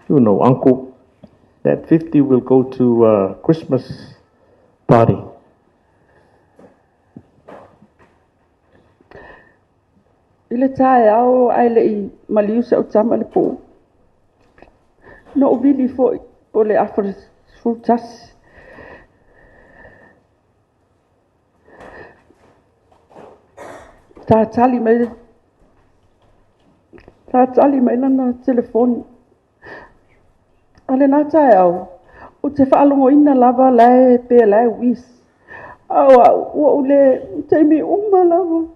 Speaker 6: you know Uncle, that 50 will go to Christmas party.
Speaker 5: Ile tae au ai le maliu se o tama le po. No vili foi o le afres frutas. Ta tali mai lana telefoni. Ale na tae au. O te whaalongo ina lava lai pe lai wis. Au o le teimi uma lava.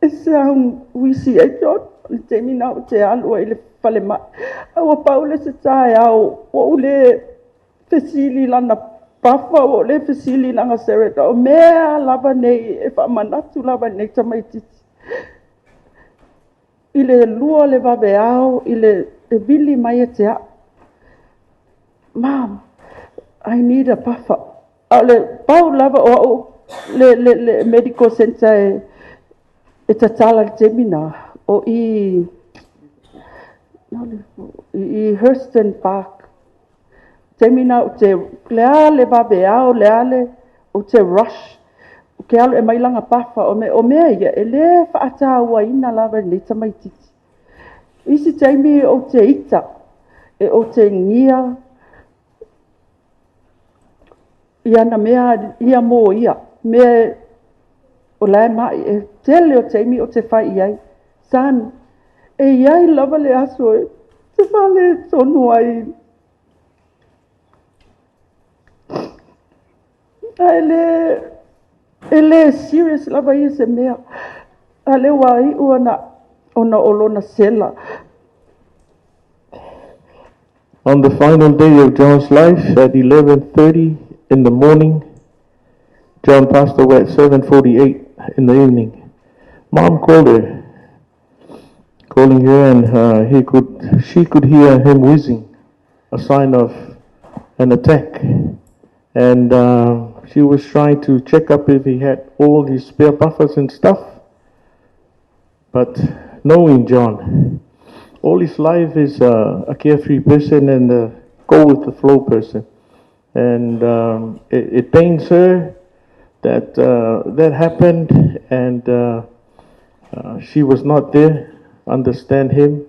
Speaker 5: E sound wisi e John. Le teimi na o te alu i le fale ma. Au Paula se tae au. O le fesili lana pafa o le fesili langa sereta. O mea lava nei e whamanatu lava nei tamaititi. I le lua le vawe au. I le vili mai e te a. Mom, I need a puffer. Le pau lava o le medical center e tatala le temina o i Hurston Park. Temina o te leale babeao leale o te rush. O ke alu e mailanga puffer o mea ia e le whaata ua ina lava ni tamaititi. Isi teimi o te ita e o te ngia ia na mea ia mo ia mea o lai mai e tele o teimi o te whai iai san e iai lava le aso e te whale tonu ai ele serious lava ia se mea ale wai ona olona sela.
Speaker 6: On the final day of John's life at 11:30 in the morning, John passed away at 7:48. in the evening. Mom called her, calling her, and she could hear him wheezing, a sign of an attack. And she was trying to check up if he had all his spare buffers and stuff. But knowing John, all his life is a carefree person and a go with the flow person. And it pains her that that happened, and she was not there, understand him.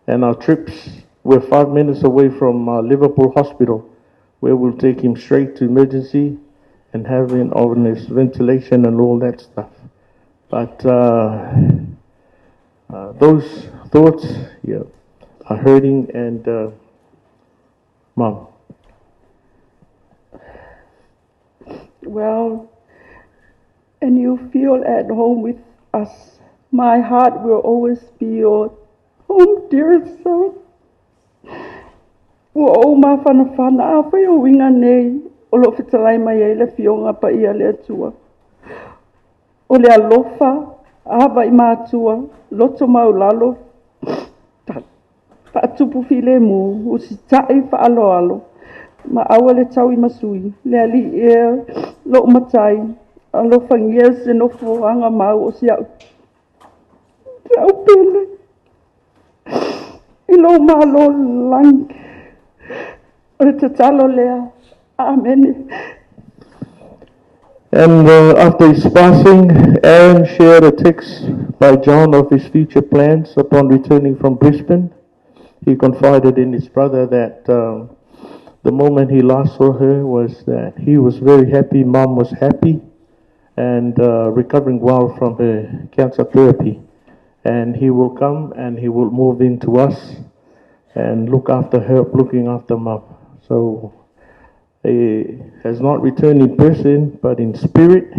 Speaker 6: And our trips were 5 minutes away from Liverpool Hospital, where we'll take him straight to emergency and have him on his ventilation and all that stuff. But those thoughts, yeah, are hurting. And Mom.
Speaker 5: Well, and you feel at home with us. My heart will always be your home, dearest son. O ma whana a whai o winga nei, o lo whitalai mai e le fionga pa ia le atua. O le alofa, awa i mātua, loto mau lalo, pa atupu file mu, o si tai wha alo alo, ma awa le tau i masui, le ali e lo matai, alofa ngia se no fuanga mau o si au. Au pele, i lo malo lang. Amen.
Speaker 6: And after his passing, Aaron shared a text by John of his future plans upon returning from Brisbane. He confided in his brother that the moment he last saw her was that he was very happy, Mom was happy, and recovering well from her cancer therapy. And he will come and he will move into us and look after her, looking after Mom. So he has not returned in person, but in spirit.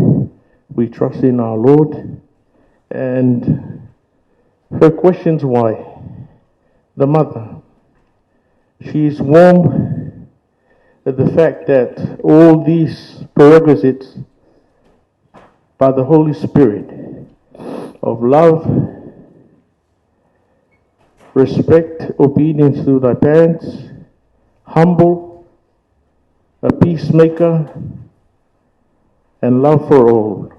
Speaker 6: We trust in our Lord. And her questions why? The mother. She is warm at the fact that all these prerequisites by the Holy Spirit of love, respect, obedience to thy parents, humble, a peacemaker, and love for all.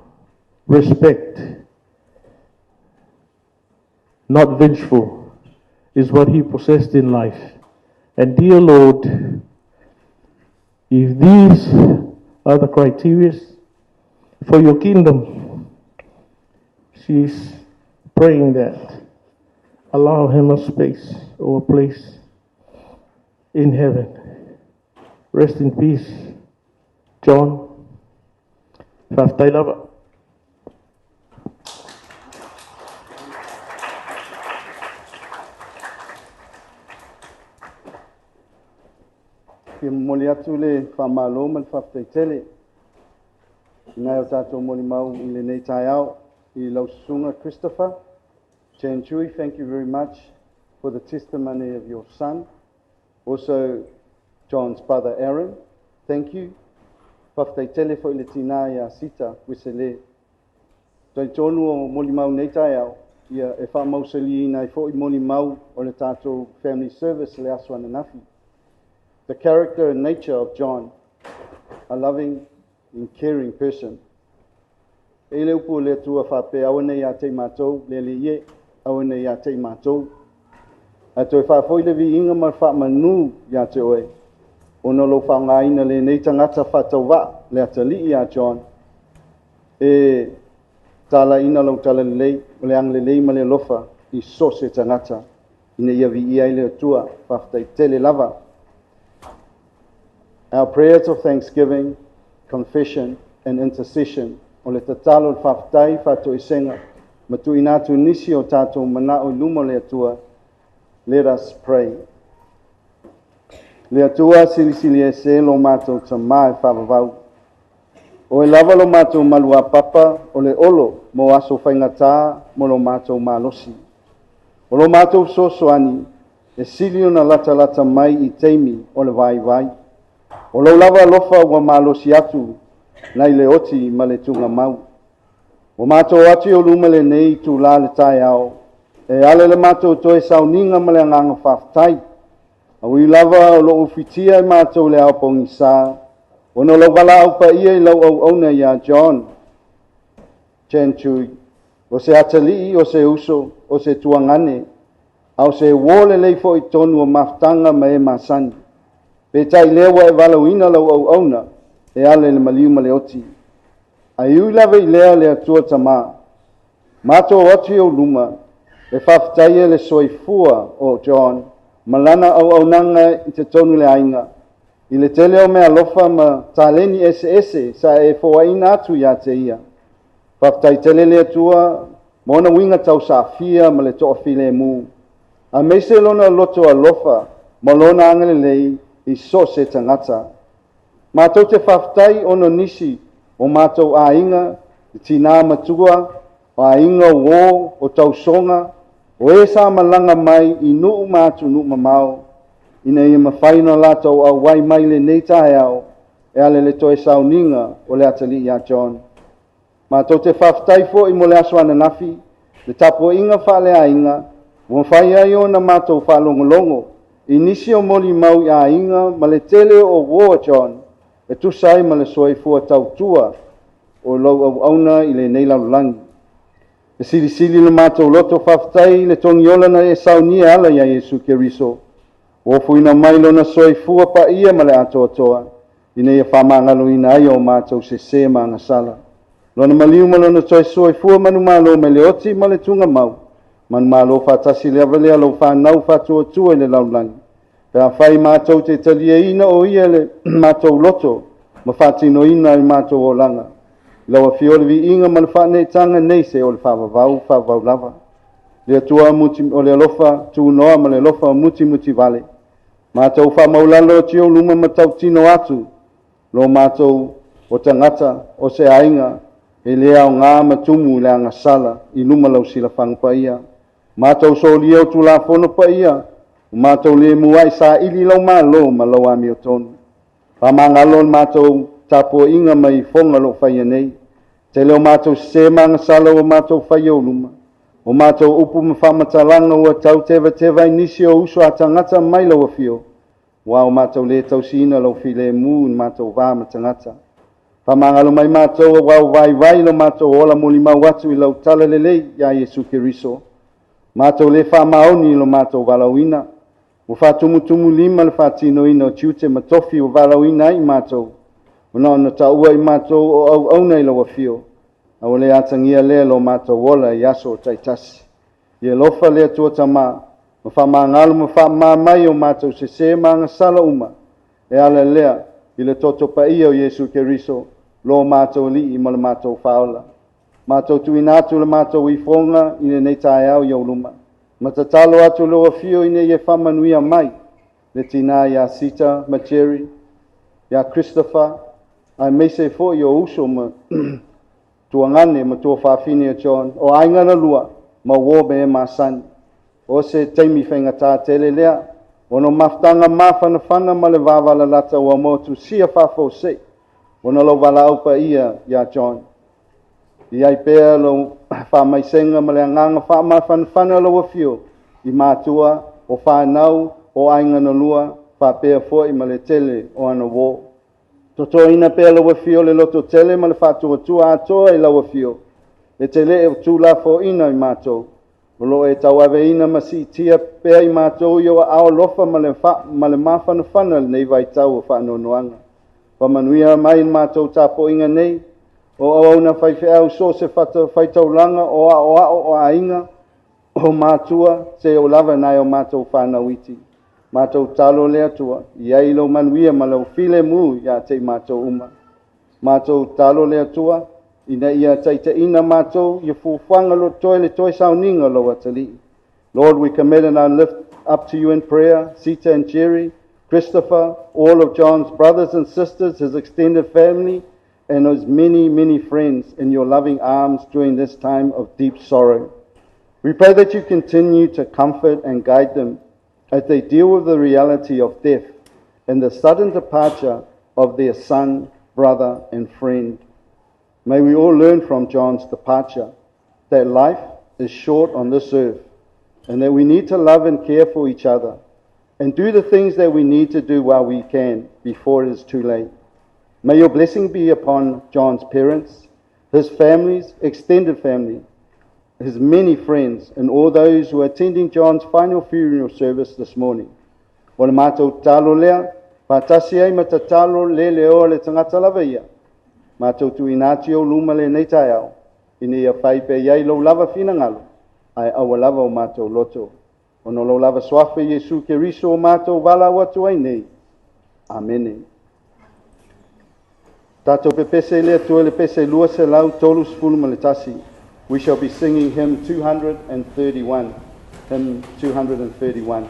Speaker 6: Respect, not vengeful, is what he possessed in life. And dear Lord, if these are the criteria for your kingdom, she's praying that allow him a space or a place in heaven. Rest in peace, John. Faftailawa.
Speaker 1: Ke moli atu le whamalo man whaftaitele. Ngai o tātou moli mau I le nei tai au I lausunga Christopher. Chui, thank you very much for the testimony of your son. Also, John's brother Aaron, thank you. Whaftaitele fo I le tina ia sita wisele. Tai tonu o moli mau nei tai au. Ia e wha mausali nai fo I moli mau o le tātou family service le aswana nafi. The character and nature of John, a loving and caring person. E le upu le tua whape awane ia te mātou, le le ie, awane ia te mātou. A toi whafoi le vi inga mar wha manu ia te oe. Ono lo whanga ina le nei tangata whatau wa, le atali ia John. E tala ina lo tala lei, le ang le lei ma le lofa, I so se tangata. Ina ia vi ia le tua, whaftai tele lava. Our prayers of thanksgiving, confession, and intercession, o le tatalo whaftai whato I senga, matu inatu nisi o tātou mana o lumo le atua. Let us pray. Le atua silisili e se lo mātou tamai whawawau. O e lava lo mātou malua papa, o le olo, mo aso whaingatā, mo lo mātou malosi. O lo mātou sosoani, e silio na lata lata mai I teimi, o le vai vai. O lo lava lofa wa malosi atu, nai le oti ma le tunga mau. O mātou ati o luma le nei tu la le tai au. E ale le mātou toe sauninga ma le anganga whaftai. Au I lava o lo ufitia I mātou le au pongi sā. Ono lau wala au pa ia I lau au auna ia John. Chui. O se atali o se uso, o se tuangane. Au se wole leifo I tonu o maftanga ma e masani. Pe tai lewa e walauina lau au auna. E ale le maliu ma le oti. Ai ui lava I lea le atua tama. Mato oti o luma. E whaftaia le soifua o John. Malana au nanga I te tonu le ainga. I le tele o mea lofa ma taleni ese sa e foaina atu ia te ia. Whaftai tele le atua. Mona winga tau sa fia ma le toa file mu. A meise lona loto a lofa. Ma lona angale lei I so se tangata. Mato te whaftai ono nisi. O mātou a inga, I tina matua, o a inga wō, o tausonga, o e sa malanga mai I nuu mātu nuu mamau. Ina I mawhaina lātou au wai mai le neitahe au, e ale le toe sauninga o le atali ia John. Mātou te whaftai fo I mo le aswana nafi, le tapo inga whale a inga, o mwhai ai o na mātou whalongolongo, I nisi o moli mau I a inga, ma le tele o wō John, e tu sai ma le soifua tautua o lau au auna I le nei laulangi. E sili le mātou loto whaftai le tongi olana e saunia ala ia Yesu Keriso. O fuina mai lona soifua pa ia ma le atoa. Ina ia whamangalo ina ai o mātou se ma ngasala. Lona maliu ma lona toi soifua manu malo me le oti ma le tunga mau. Manu malo whatasi le avalea lau whanau whatua tua I le laulangi. Pea whai mātou te talia ina o ia le mātou loto, ma whatino ina I mātou o langa. Lawa fiole vi inga ma le whanei tanga nei se o le whavavau lava. Le atua muti o le alofa tu noa ma le alofa muti vale. Mātou whamaulalo o tio luma ma tau tino atu. Lo mātou o tangata o se ainga e lea o ngā matumu le anga sala I luma lau sila whangpa ia. Mātou so lia o tu la fono pa ia. Mātou le muai sa ili lau malo ma lau ami o tonu. Pamangalon mātou tapo inga mai fonga lo whaia nei. Te leo mātou se manga sala o mātou whaia o luma. O mātou upu ma whamatalanga ua tau tewa nisi o uso a tangata mai lau a fio. Wa o mātou le tau sina lau file mu mātou wā ma tangata. Pamangalo mai mātou wau vai lo mātou ola muli mawatu I lau tala lelei ia Yesu Keriso. Mātou le whamaoni lo mātou walauina. O whatumutumu lima le whatino ina o tiute matofi o walauina I mātou. O na taua I mātou o au auna I lawa fio. A o le atangia le lo mātou ola I aso o taitasi. I lofa le atua tama. Ma whamangalo ma whamamai o mātou se manga sala uma. E ala lea I le toto pa ia o Yesu Keriso. Lo mātou li I ma le mātou Paula. Mātou tuinatu le mātou I fonga I le nei tae au I auluma. Matatalo atu loa fio ine ye whamanuia mai. Le tina ia Sita, ma Jerry, ia Christopher, ai meise fo I o uso ma tuangane ma tua whawhine o John. O aingana lua ma wobe e masani. O se teimi whenga tā tele lea. Ono maftanga mawhana ma le wavala lata ua motu sia whafo se. Ono lo wala aupa ia John. Iai pēr lo whamaisenga ma le anganga whamawhanawhana lo wafio I mātua o whanau o aingana lua whapea fōi ma le tele o ana wō. Toto ina pēr lo wafio le loto tele ma le whatua tua atoa I la wafio. Le tele e tūla fō ina I mātou. O lo e tau ave ina ma si tia pēr I mātou I o ao lofa ma le mawhanawhana nei vai tau o whanonoanga. Whamanuia mai I mātou tapo inga nei. O auna whaiwhi au so se whaitaulanga o ainga o mātua se o lava nai o mātou whanauiti. Mātou talo lea tua, I ailo manuia ma lau file mu ia te mātou uma. Mātou talo lea tua, ina ia taita ina mātou, ia fuwhanga lo toi le toi sauninga lo atali. Lord, we commit and I lift up to you in prayer, Sita and Jerry, Christopher, all of John's brothers and sisters, his extended family, and his many friends in your loving arms during this time of deep sorrow. We pray that you continue to comfort and guide them as they deal with the reality of death and the sudden departure of their son, brother, and friend. May we all learn from John's departure that life is short on this earth and that we need to love and care for each other and do the things that we need to do while we can before it is too late. May your blessing be upon John's parents, his families, extended family, his many friends, and all those who are attending John's final funeral service this morning. O le mātou talo lea, pātasi ai ma tatalo le leo le tangata lava ia. Mātou tu inati o luma le nei tai au, ina ia whai pe iai lau lava whina ngalo, ai awa lava o mātou loto. Ono lau lava swafa Yesu ke riso o mātou wala watu ai nei. Amene. Tātou pe pese lea tua le pese lua se lau tolu spulu ma le tasi. We shall be singing hymn 231. Hymn 231.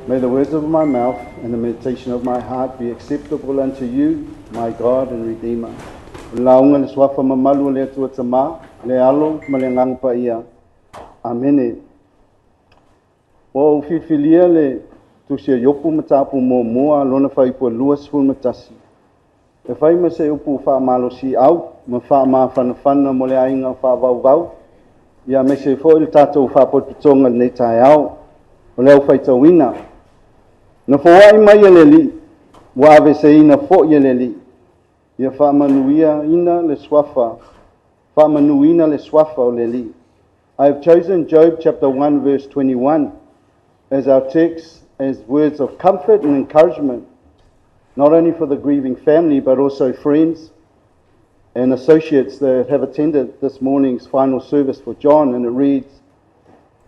Speaker 7: May the words of my mouth and the meditation of my heart be acceptable unto you, my God and Redeemer. Launga le swafa mamalu le atua tama, le alo ma le ngang pa ia. Amene. O whiwhilia le tusia yopu matapu mo moa lona whaipua luas ful matasi. E whai ma se upu wha malo si au, ma wha ma whanawhana mo le ainga wha vau vau. Ia me se fo il tatou wha potutonga nei tai au, o leo whaitawina. Na fawai mai le li wa ave se ina fo ye le li. Ia fa manuia ina le swafa. Fa manuina le swafa o le li. I have chosen Job chapter 1 verse 21 as our text, as words of comfort and encouragement, not only for the grieving family but also friends and associates that have attended this morning's final service for John. And it reads,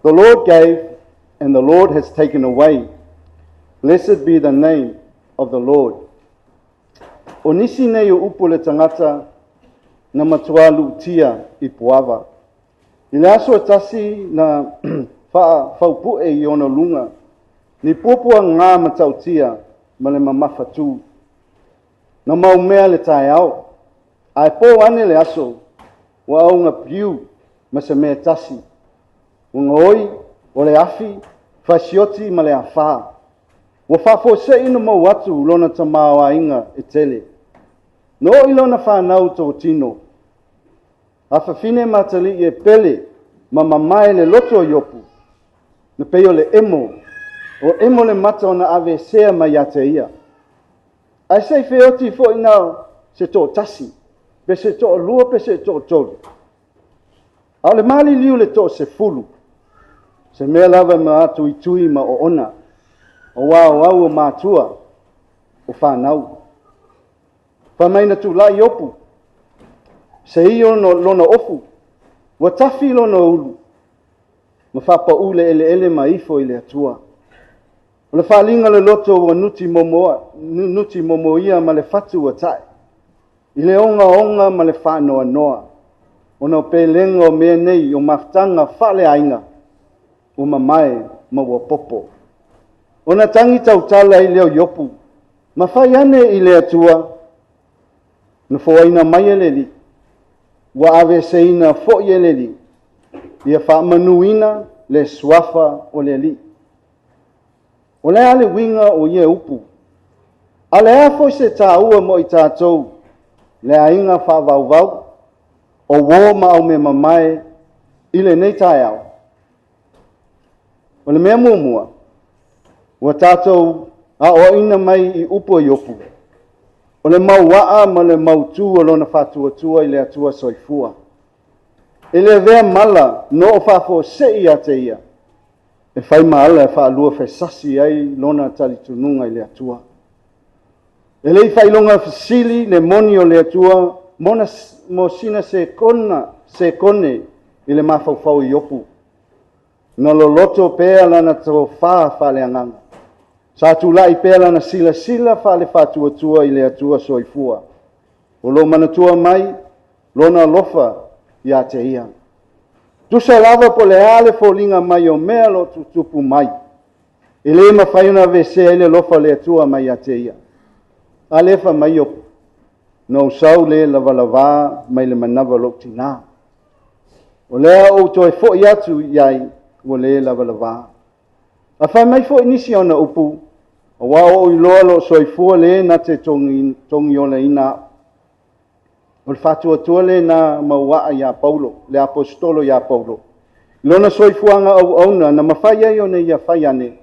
Speaker 7: "The Lord gave and the Lord has taken away. Blessed be the name of the Lord." O nisi nei o upu le tangata na matualu tia I puava. I le aso tasi na whaupu e I ono lunga, ni pupua ngā matautia ma le mamawhatu. Na maumea le tae au, ai po ane le aso, wa au ngā piu ma se mea tasi. Ungoi o le afi, whasioti ma le awha. Wa whafo se ino mau atu lona tamāwa inga e tele. No I lona whanau tō tino. A whawhine matali e pele ma mamae le loto yopu. Na peo le emo. O emo le mata o na ave sea mai ate ia. Ai sei whioti fo inao se tō tasi. Pe se tō lua pe se tō tolu. A le mali liu le tō se fulu. Se mea lava ma atu I tui ma o ona. O wau au o mātua o whanau. Whamaina tu lai opu. Se io no lona ofu. Wa tafi lona ulu. Ma whapa ule ele ele ma ifo I le atua. O le whalinga le loto wa nuti momoia ma le fatu wa tai. I le onga ma le whanoa noa. O na pelenga o mea nei o maftanga whale ainga. O mamae ma wa popo. O na tangi tautala I leo yopu. Ma whai ane I le atua. Na fōaina mai ele li. Wa ave seina fo ele li. Ia wha manuina le swafa o le li. O le ale winga o ia upu. A le afo se tā ua mo I tātou. Le ainga wha vau. O wō ma au me mamae. I le nei tai au. O le mea mua. Wa tātou a o ina mai I upu I opu. O le mau waa ma le mau tū o lona whātua I le atua soifua. E le vea mala no o whafo se I ate ia. E whai maala e whaalua whesasi ai lona talitununga I le atua. E le whai longa fisili le moni o le atua mona mo sina se kone I le mawhauwhau I opu. Na lo loto pēa lana tō whale anganga. Sa tu lai pēla na sila whale whātua I le atua soifua. O lo manatua mai, lona lofa I ate ia. Tusa lava po le ale fōlinga mai o mea lo tutupu mai. E le ma whaiona vese ele lofa le atua mai ate ia. A lefa mai opu. Na usau le lava mai le manawa lo tina. O lea o toi fo I atu iai o le lava. A whai mai fo inisi ona upu. O wao o iloa lo soifua le na te tongi o le ina. O le whātua le na mauaa ia Paulo, le apostolo ia Paulo. Lona soifuanga au auna na mawhai ai o ne ia whai ane.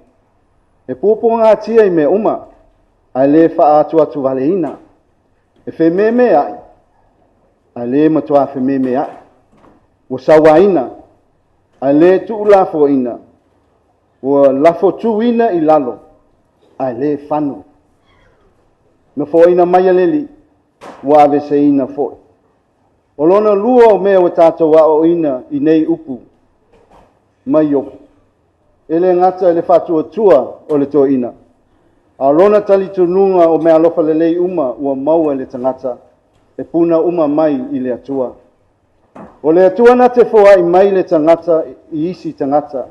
Speaker 7: E pūpunga atia I me uma, ai le wha atu wale ina. E whe meme ai, ai le matua whe meme ai. O sawa ina, ai le tu lafo ina. O lafo tu ina I lalo. Ai le whanu. Na fo ina mai aleli, wa ave se ina fo. O lona lua o mea o tātou wa o ina I nei upu. Mai opu. Ele ngata ele whātua o le tō ina. A lona talitununga o mea lofa lelei uma ua maua le tangata. E puna uma mai I le atua. O le atua na te foa I mai le tangata I isi tangata.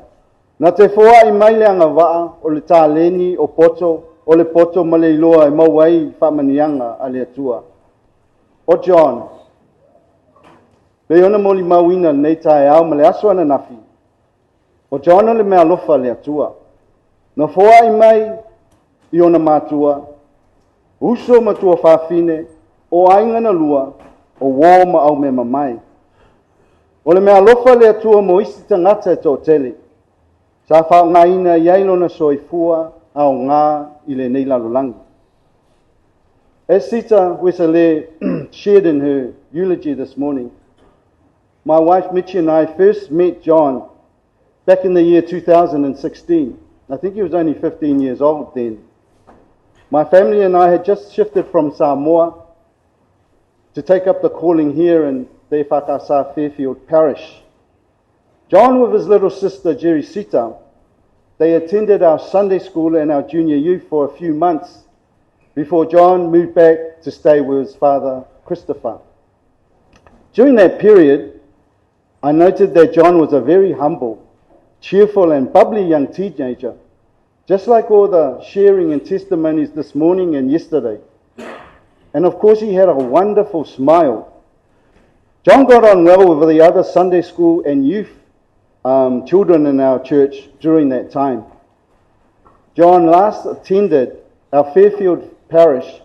Speaker 7: Na te foa I mai le angawaa o le tāleni o poto, o le poto ma le iloa I mauai whamanianga a le atua. O John, pe ona moli mauina nei tae au ma le aso ana nafi. O John le mea lofa le atua. Na foa I mai I ona mātua, uso matua whawhine, o aingana lua, o wō ma au me mamai. O le mea lofa le atua mo isi tangata e tō tele. Sa whao ngā ina iailo na soifua au ngā I le nei lalolangi. As Sita Wesale shared in her eulogy this morning, my wife Mitchie and I first met John back in the year 2016. I think he was only 15 years old then. My family and I had just shifted from Samoa to take up the calling here in the EFKS Fairfield parish. John with his little sister Jerry Sita, they attended our Sunday school and our junior youth for a few months before John moved back to stay with his father Christopher. During that period, I noted that John was a very humble, cheerful and bubbly young teenager, just like all the sharing and testimonies this morning and yesterday. And of course he had a wonderful smile. John got on well with the other Sunday school and youth children in our church during that time. John last attended our Fairfield parish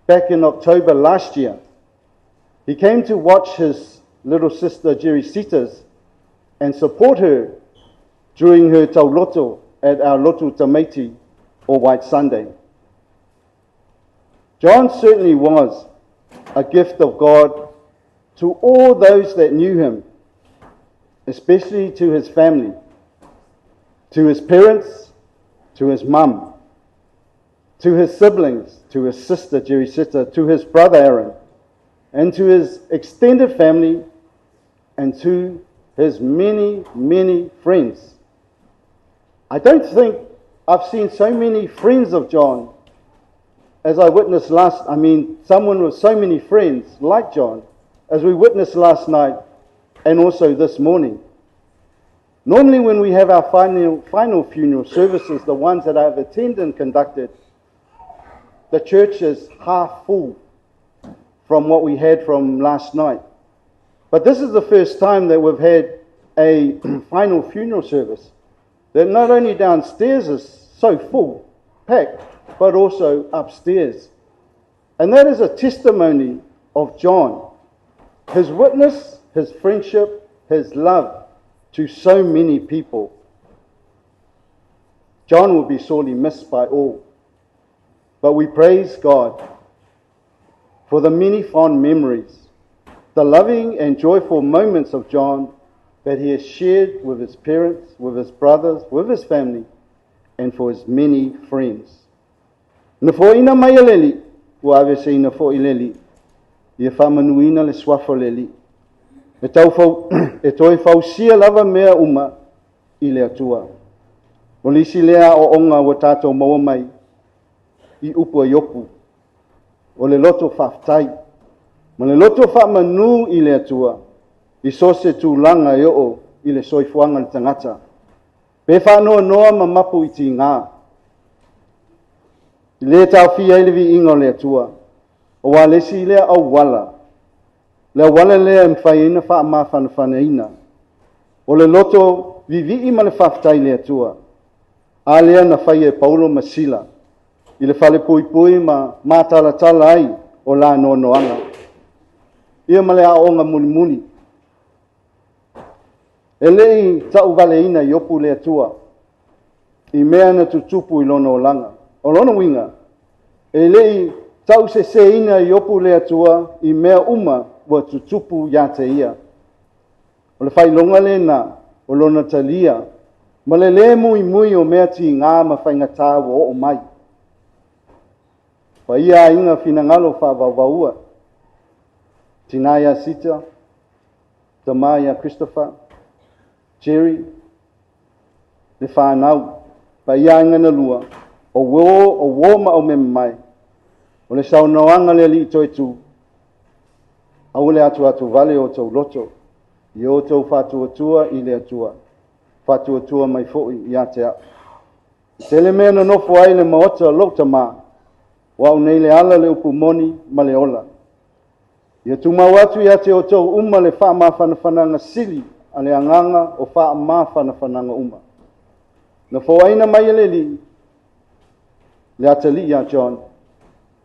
Speaker 7: back in October last year. He came to watch his little sister Jerry Sita's and support her during her tauloto at our Lotu Tamaiti or White Sunday. John certainly was a gift of God to all those that knew him, especially to his family, to his parents, to his mum, to his siblings, to his sister Jerry Sita, to his brother Aaron, and to his extended family, and to his many, many friends. I don't think I've seen so many friends of John as I witnessed someone with so many friends like John, as we witnessed last night and also this morning. Normally when we have our final funeral services, the ones that I've attended and conducted, the church is half full from what we had from last night. But this is the first time that we've had a final funeral service that not only downstairs is so full, packed, but also upstairs. And that is a testimony of John, his witness, his friendship, his love to so many people. John will be sorely missed by all. But we praise God for the many fond memories, the loving and joyful moments of John that he has shared with his parents, with his brothers, with his family, and for his many friends. Na fo ina mai leli, wa ave se ina fo ileli, ia whamanuina le swafo leli. E toi fausia lava mea uma I le atua. O lisi lea o onga wa tātou maua mai I upu a yopu. O le loto whaftai. Ma le loto whamanu I le atua. I sose tūlanga e o I le soifuanga le tangata. Pe whanoa noa ma mapu I ti ngā. I le tau fia elevi ingo le atua. O wa lesi lea au wala. Le wala lea mwhaina wha ma whanawhanaina. O le loto vivi ma le whaftai le atua. A lea na whai e Paula Masila. I le whale pui pui ma mātala ai o la noanoanga. Ia ma le aonga muli muli. E lei tau waleina I opu le atua. I mea na tutupu I lono o langa. O lono winga. E lei tau se ina I opu le atua I mea uma wa tutupu ya te ia. O le whailonga le na o lona talia. Ma le mui o mea ti ngā ma whaingatā o mai. Pa ia inga finangalo whawawawua. Tinaya Sita, Tamaya Christopher, Jerry, le whanau. Pa ia inga na lua. O wo ma o me mai. O le saunoanga le li toi tu. Au le atu vale o tau loto. I o tau whatuatua I le atua. Whatuatua mai fo'i I atea. Te le mea na nofo ai le maota lokta maa. Wa unei le ala le upu moni ma le ola. Ia tu mawatu ia te o tau uma le wha maa whanawhananga sili a le anganga o wha maa whanawhananga uma. Na fōaina mai le li, le atali ia John.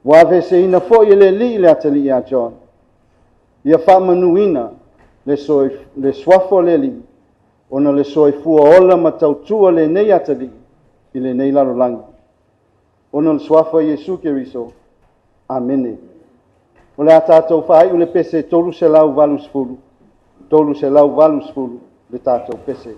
Speaker 7: Wa vese ina fo le li le atali ia John. Ia wha manuina le swafo le li, ona le soifua ola ma tautua le nei atali I le nei lalolangi. Ono le swafa Yesu Keriso. Amene. O le a tātou whai o le pese tolu se lau valu sefulu. Tolu se lau valu sefulu le tātou pese.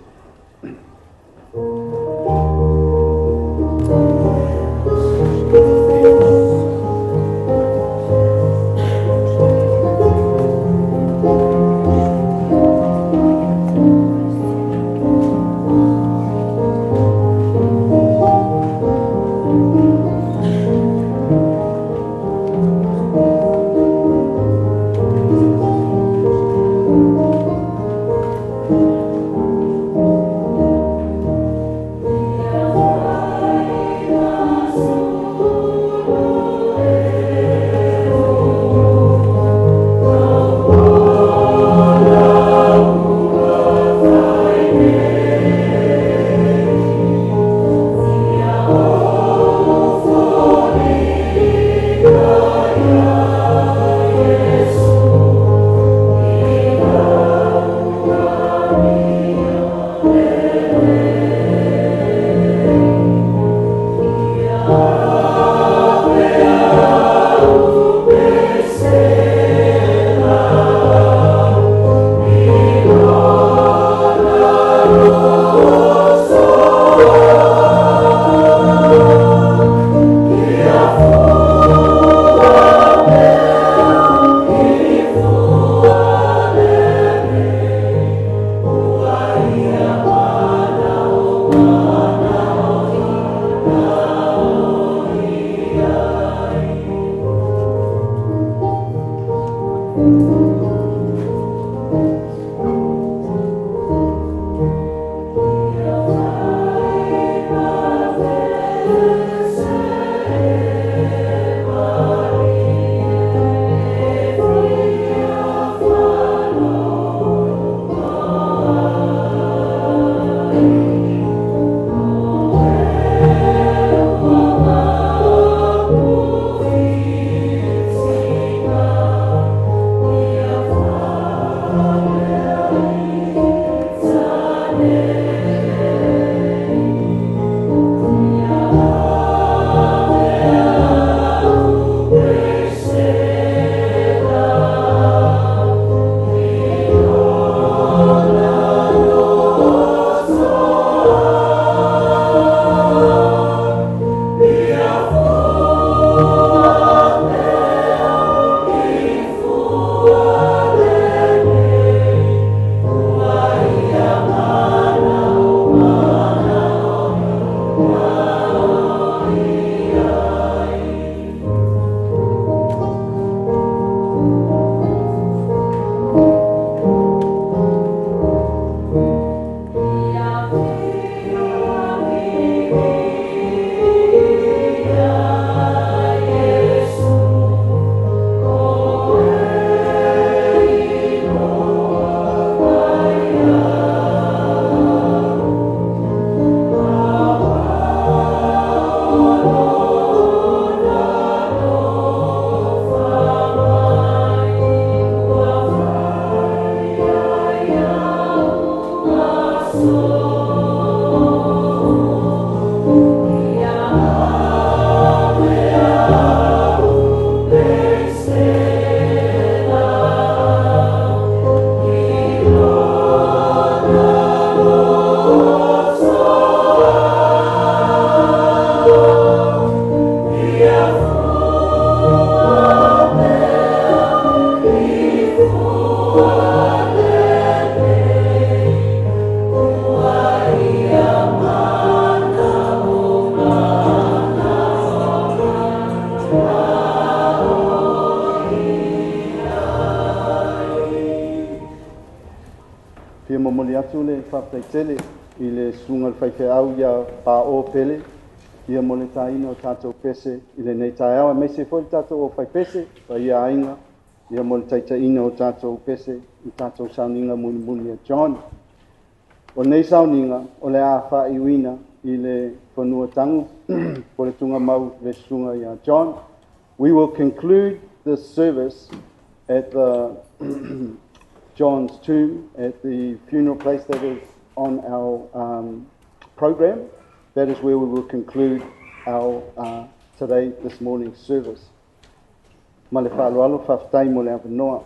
Speaker 7: Pia momoli atu le whaptaitele I le sunga le whaiwheau ia pa o pele. Ia mo le taina o tātou pese I le nei tae awa. Mei se fo le tātou o whai pese, pa ia ainga. Ia mo le taitaina o tātou pese, I tātou sauninga muni muni a John. O nei sauninga, o le a wha iwina I le whanua tangu, po le tunga mau le sunga ia John. We will conclude this service at the John's tomb, at the funeral place that is on our program. That is where we will conclude our today, this morning's service. Ma le whaaloalo whawhtai mo le awanoa.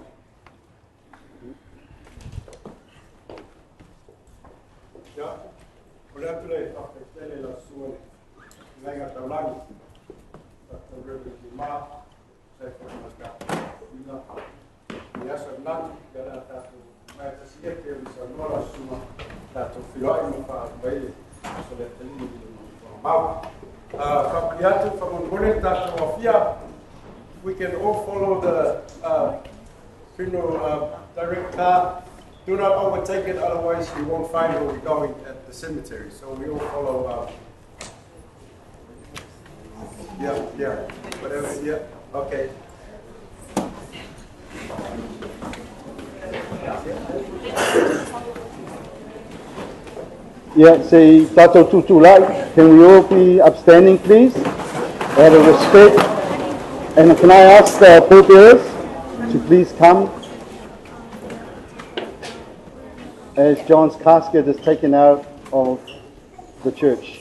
Speaker 8: We can all follow the funeral direct car. Do not overtake it, otherwise you won't find where we're going at the cemetery. So we all follow. Whatever. Yeah. Okay.
Speaker 7: Yeah, say Tato Tutulai. Can we all be upstanding, please? Out of respect. And can I ask the pallbearers to please come as John's casket is taken out of the church.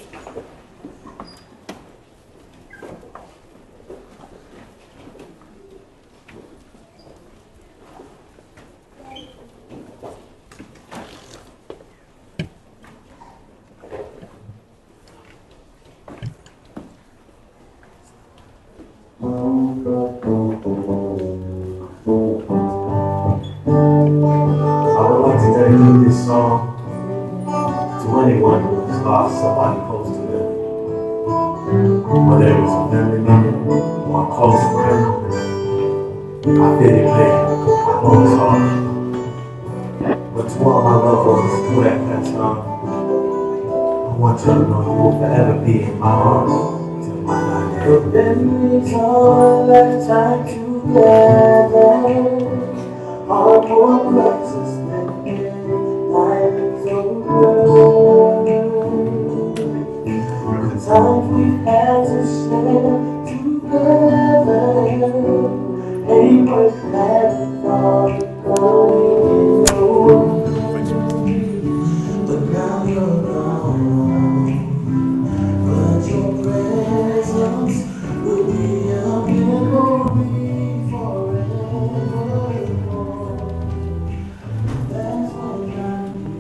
Speaker 9: Somebody close to them, whether it was a family member or a close friend. I feel your pain, I know it's hard, but to all my loved ones who at that time, I want you to know you will forever be in my heart till my dying day. The memories of a lifetime together are more precious than diamonds over. Times we've had to share together ain't worth having all going in. But now you're gone. But your presence will be a memory forevermore. That's what I need.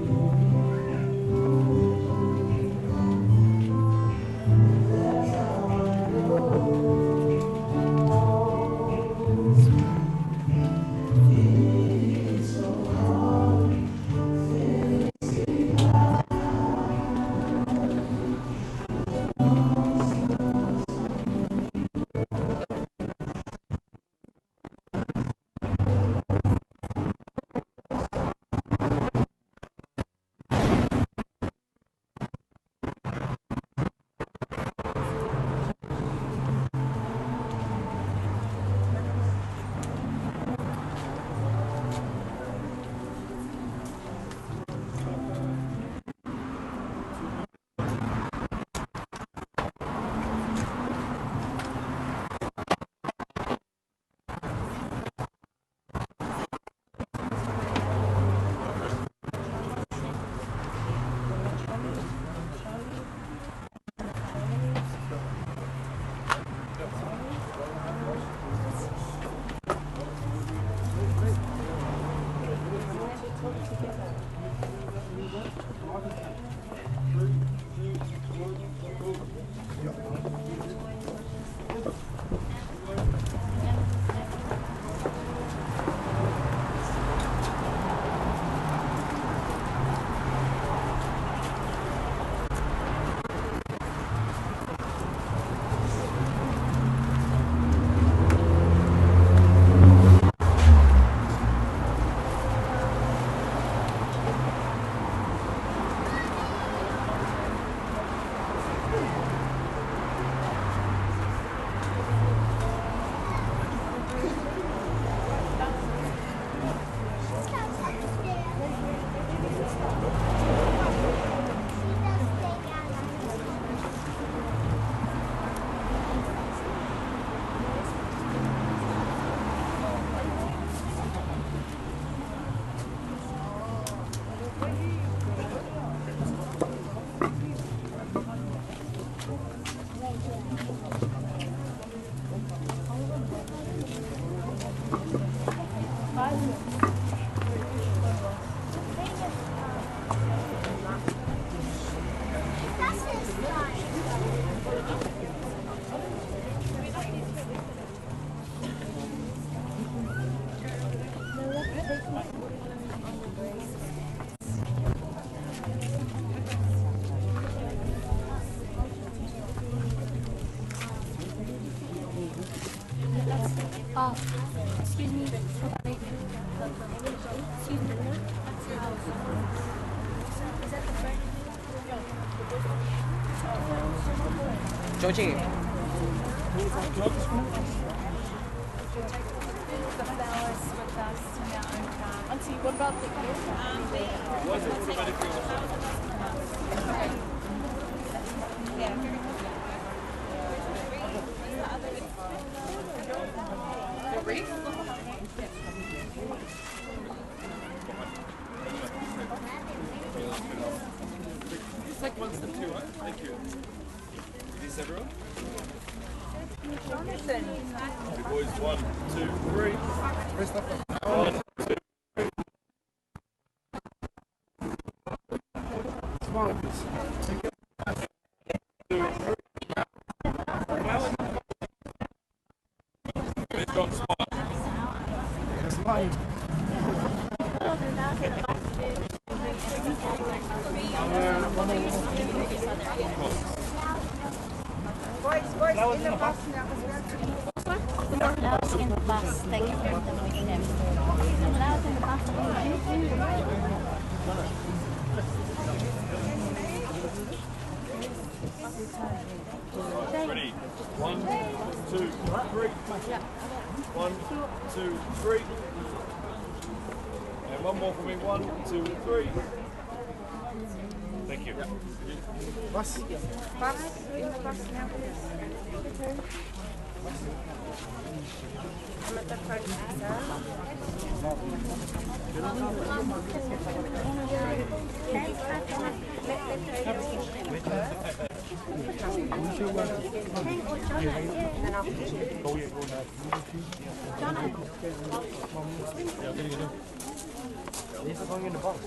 Speaker 10: Excuse me. Excuse me. Is that the first?
Speaker 11: Georgie.
Speaker 10: The flowers with us in our own car. Auntie, what about the
Speaker 12: The wreath? It's like one step two, right? Thank you. Is this everyone?
Speaker 10: Jonathan.
Speaker 12: Two boys, 1, 2, 3. One, two. It's got smart. It's mine.
Speaker 10: Boys, in the bus now. Flowers in the bus. Thank you for bringing them. Flowers in the bus.
Speaker 12: Ready? 1, 2, 3. 1, 2, 3. And one more for me. 1, 2, 3. Thank you.
Speaker 10: Bus in the bus now.
Speaker 11: These are going in the box.